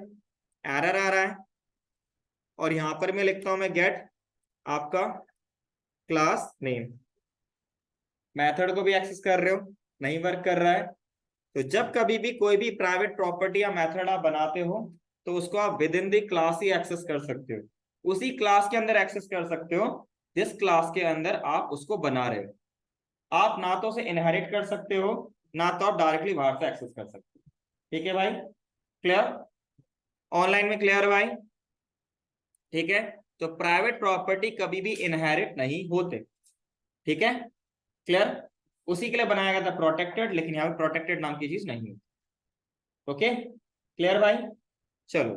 [SPEAKER 1] एरर आ रहा है। और यहां पर मैं लिखता हूं मैं गेट आपका क्लास नेम, मेथड को भी एक्सेस कर रहे हो, नहीं वर्क कर रहा है। तो जब कभी भी कोई भी प्राइवेट प्रॉपर्टी या मेथड आप बनाते हो, तो उसको आप विद इन द क्लास ही एक्सेस कर सकते हो, उसी क्लास के अंदर एक्सेस कर सकते हो जिस क्लास के अंदर आप उसको बना रहे हो। आप ना तो उसे इनहेरिट कर सकते हो, ना तो आप डायरेक्टली बाहर से एक्सेस कर सकते हो। ठीक है भाई, क्लियर? ऑनलाइन में क्लियर भाई? ठीक है, तो प्राइवेट प्रॉपर्टी कभी भी इनहेरिट नहीं होते। ठीक है, क्लियर? उसी के लिए बनाया गया था प्रोटेक्टेड, लेकिन यहाँ पे प्रोटेक्टेड नाम की चीज नहीं है। ओके, क्लियर भाई? चलो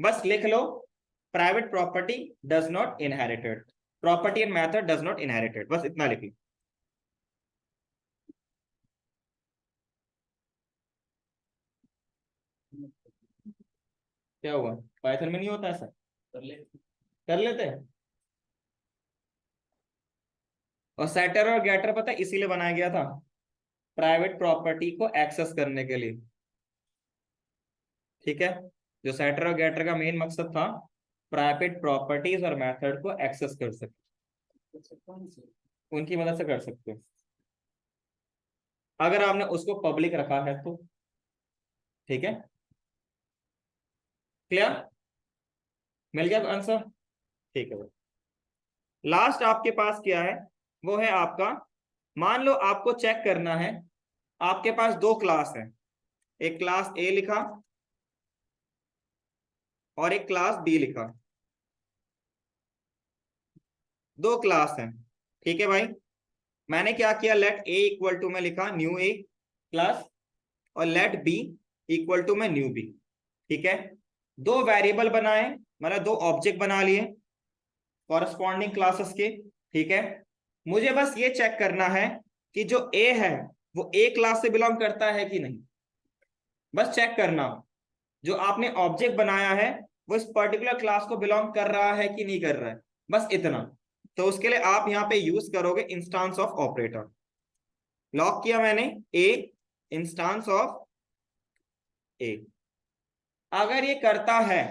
[SPEAKER 1] बस लिख लो, private property does not inherited, property and method does not inherited, बस इतना लिख लो। क्या हुआ, पाइथन में नहीं होता ऐसा? कर लेते हैं। और सेटर और गेटर पता है इसीलिए बनाया गया था, प्राइवेट प्रॉपर्टी को एक्सेस करने के लिए। ठीक है, जो सेटर और गेटर का मेन मकसद था, प्राइवेट प्रॉपर्टीज और मेथड को एक्सेस कर सके, उनकी मदद से कर सकते हो। अगर आपने उसको पब्लिक रखा है तो ठीक है, क्लियर? मिल गया आंसर? ठीक है, लास्ट आपके पास क्या है, वो है आपका, मान लो आपको चेक करना है, आपके पास दो क्लास है, एक क्लास ए लिखा और एक क्लास बी लिखा, दो क्लास हैं। ठीक है भाई, मैंने क्या किया, लेट ए इक्वल टू में लिखा न्यू ए क्लास, और लेट बी इक्वल टू में न्यू बी। ठीक है, दो वेरिएबल बनाए, मतलब दो ऑब्जेक्ट बना लिए कॉरस्पॉन्डिंग क्लासेस के। ठीक है, मुझे बस ये चेक करना है कि जो ए है वो ए क्लास से बिलोंग करता है कि नहीं, बस चेक करना। जो आपने ऑब्जेक्ट बनाया है वो इस पर्टिकुलर क्लास को बिलोंग कर रहा है कि नहीं कर रहा है, बस इतना। तो उसके लिए आप यहाँ पे यूज करोगे इंस्टांस ऑफ ऑपरेटर। लॉक किया मैंने ए, इंस्टांस ऑफ ए, अगर ये करता है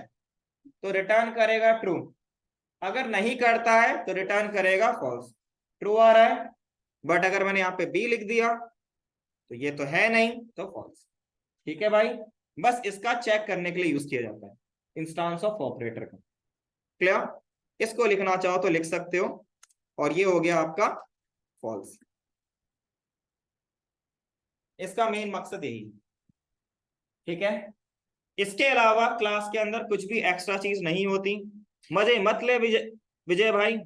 [SPEAKER 1] तो रिटर्न करेगा ट्रू, अगर नहीं करता है तो रिटर्न करेगा फॉल्स। ट्रू आ रहा है, बट अगर मैंने यहाँ पे बी लिख दिया तो ये तो है नहीं, तो फॉल्स। ठीक है भाई, बस इसका चेक करने के लिए यूज किया जाता है इंस्टांस ऑफ ऑपरेटर का। क्लियर? इसको लिखना चाहो तो लिख सकते हो, और ये हो गया आपका फॉल्स। इसका मेन मकसद यही है। ठीक है, इसके अलावा क्लास के अंदर कुछ भी एक्स्ट्रा चीज नहीं होती। मजे मत ले विजय, विजय भाई।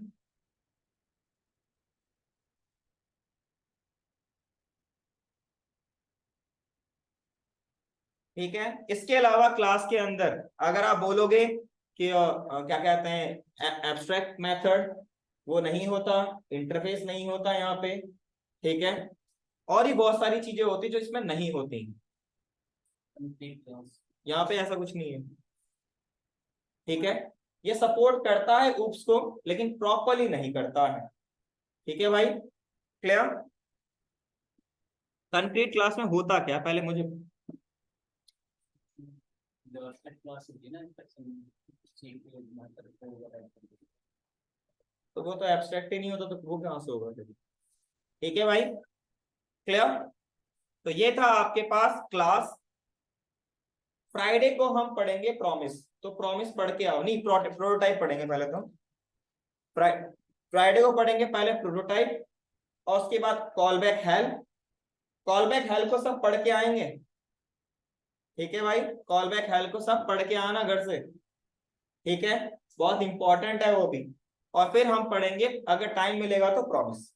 [SPEAKER 1] ठीक है, इसके अलावा क्लास के अंदर अगर आप बोलोगे कि क्या कहते हैं एब्स्ट्रैक्ट मेथड, वो नहीं होता, इंटरफेस नहीं होता यहाँ पे। ठीक है, और ही बहुत सारी चीजें होती जो इसमें नहीं होती, यहाँ पे ऐसा कुछ नहीं है। ठीक है, ये सपोर्ट करता है ऊप्स को, लेकिन प्रॉपरली नहीं करता है। ठीक है भाई, क्लियर? कंक्रीट क्लास में होता क्या, पहले मुझे तो वो तो एब्स्ट्रैक्ट ही नहीं होता, तो वो कहाँ से होगा फिर? ठीक है भाई, क्लियर? तो ये था आपके पास क्लास। फ्राइडे को हम पढ़ेंगे प्रॉमिस, तो प्रॉमिस पढ़ के आओ, नहीं प्रोटोटाइप पढ़ेंगे पहले तो। फ्राइडे को पढ़ेंगे पहले प्रोटोटाइप, और उसके बाद call back help. Call back help को सब पढ़ के आएंगे। ठीक है भाई, कॉल बैक हेल्प को सब पढ़ के आना घर से। ठीक है, बहुत इंपॉर्टेंट है वो भी। और फिर हम पढ़ेंगे अगर टाइम मिलेगा तो प्रॉमिस।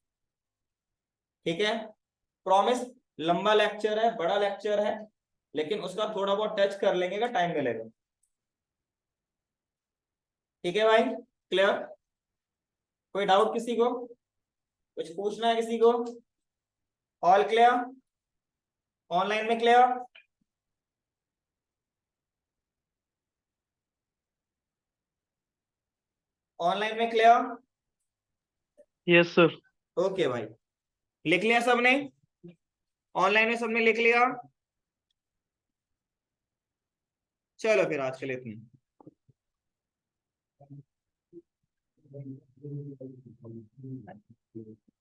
[SPEAKER 1] ठीक है, प्रॉमिस लंबा लेक्चर है, बड़ा लेक्चर है, लेकिन उसका थोड़ा बहुत टच कर लेंगे अगर टाइम मिलेगा। ठीक है भाई, क्लियर? कोई डाउट किसी को, कुछ पूछना है किसी को? All clear? ऑनलाइन में क्लियर? ऑनलाइन में क्लियर?
[SPEAKER 3] Yes sir.
[SPEAKER 1] ओके भाई, लिख लिया सबने? ऑनलाइन में सबने लिख लिया? चलो फिर आज के लिए इतना।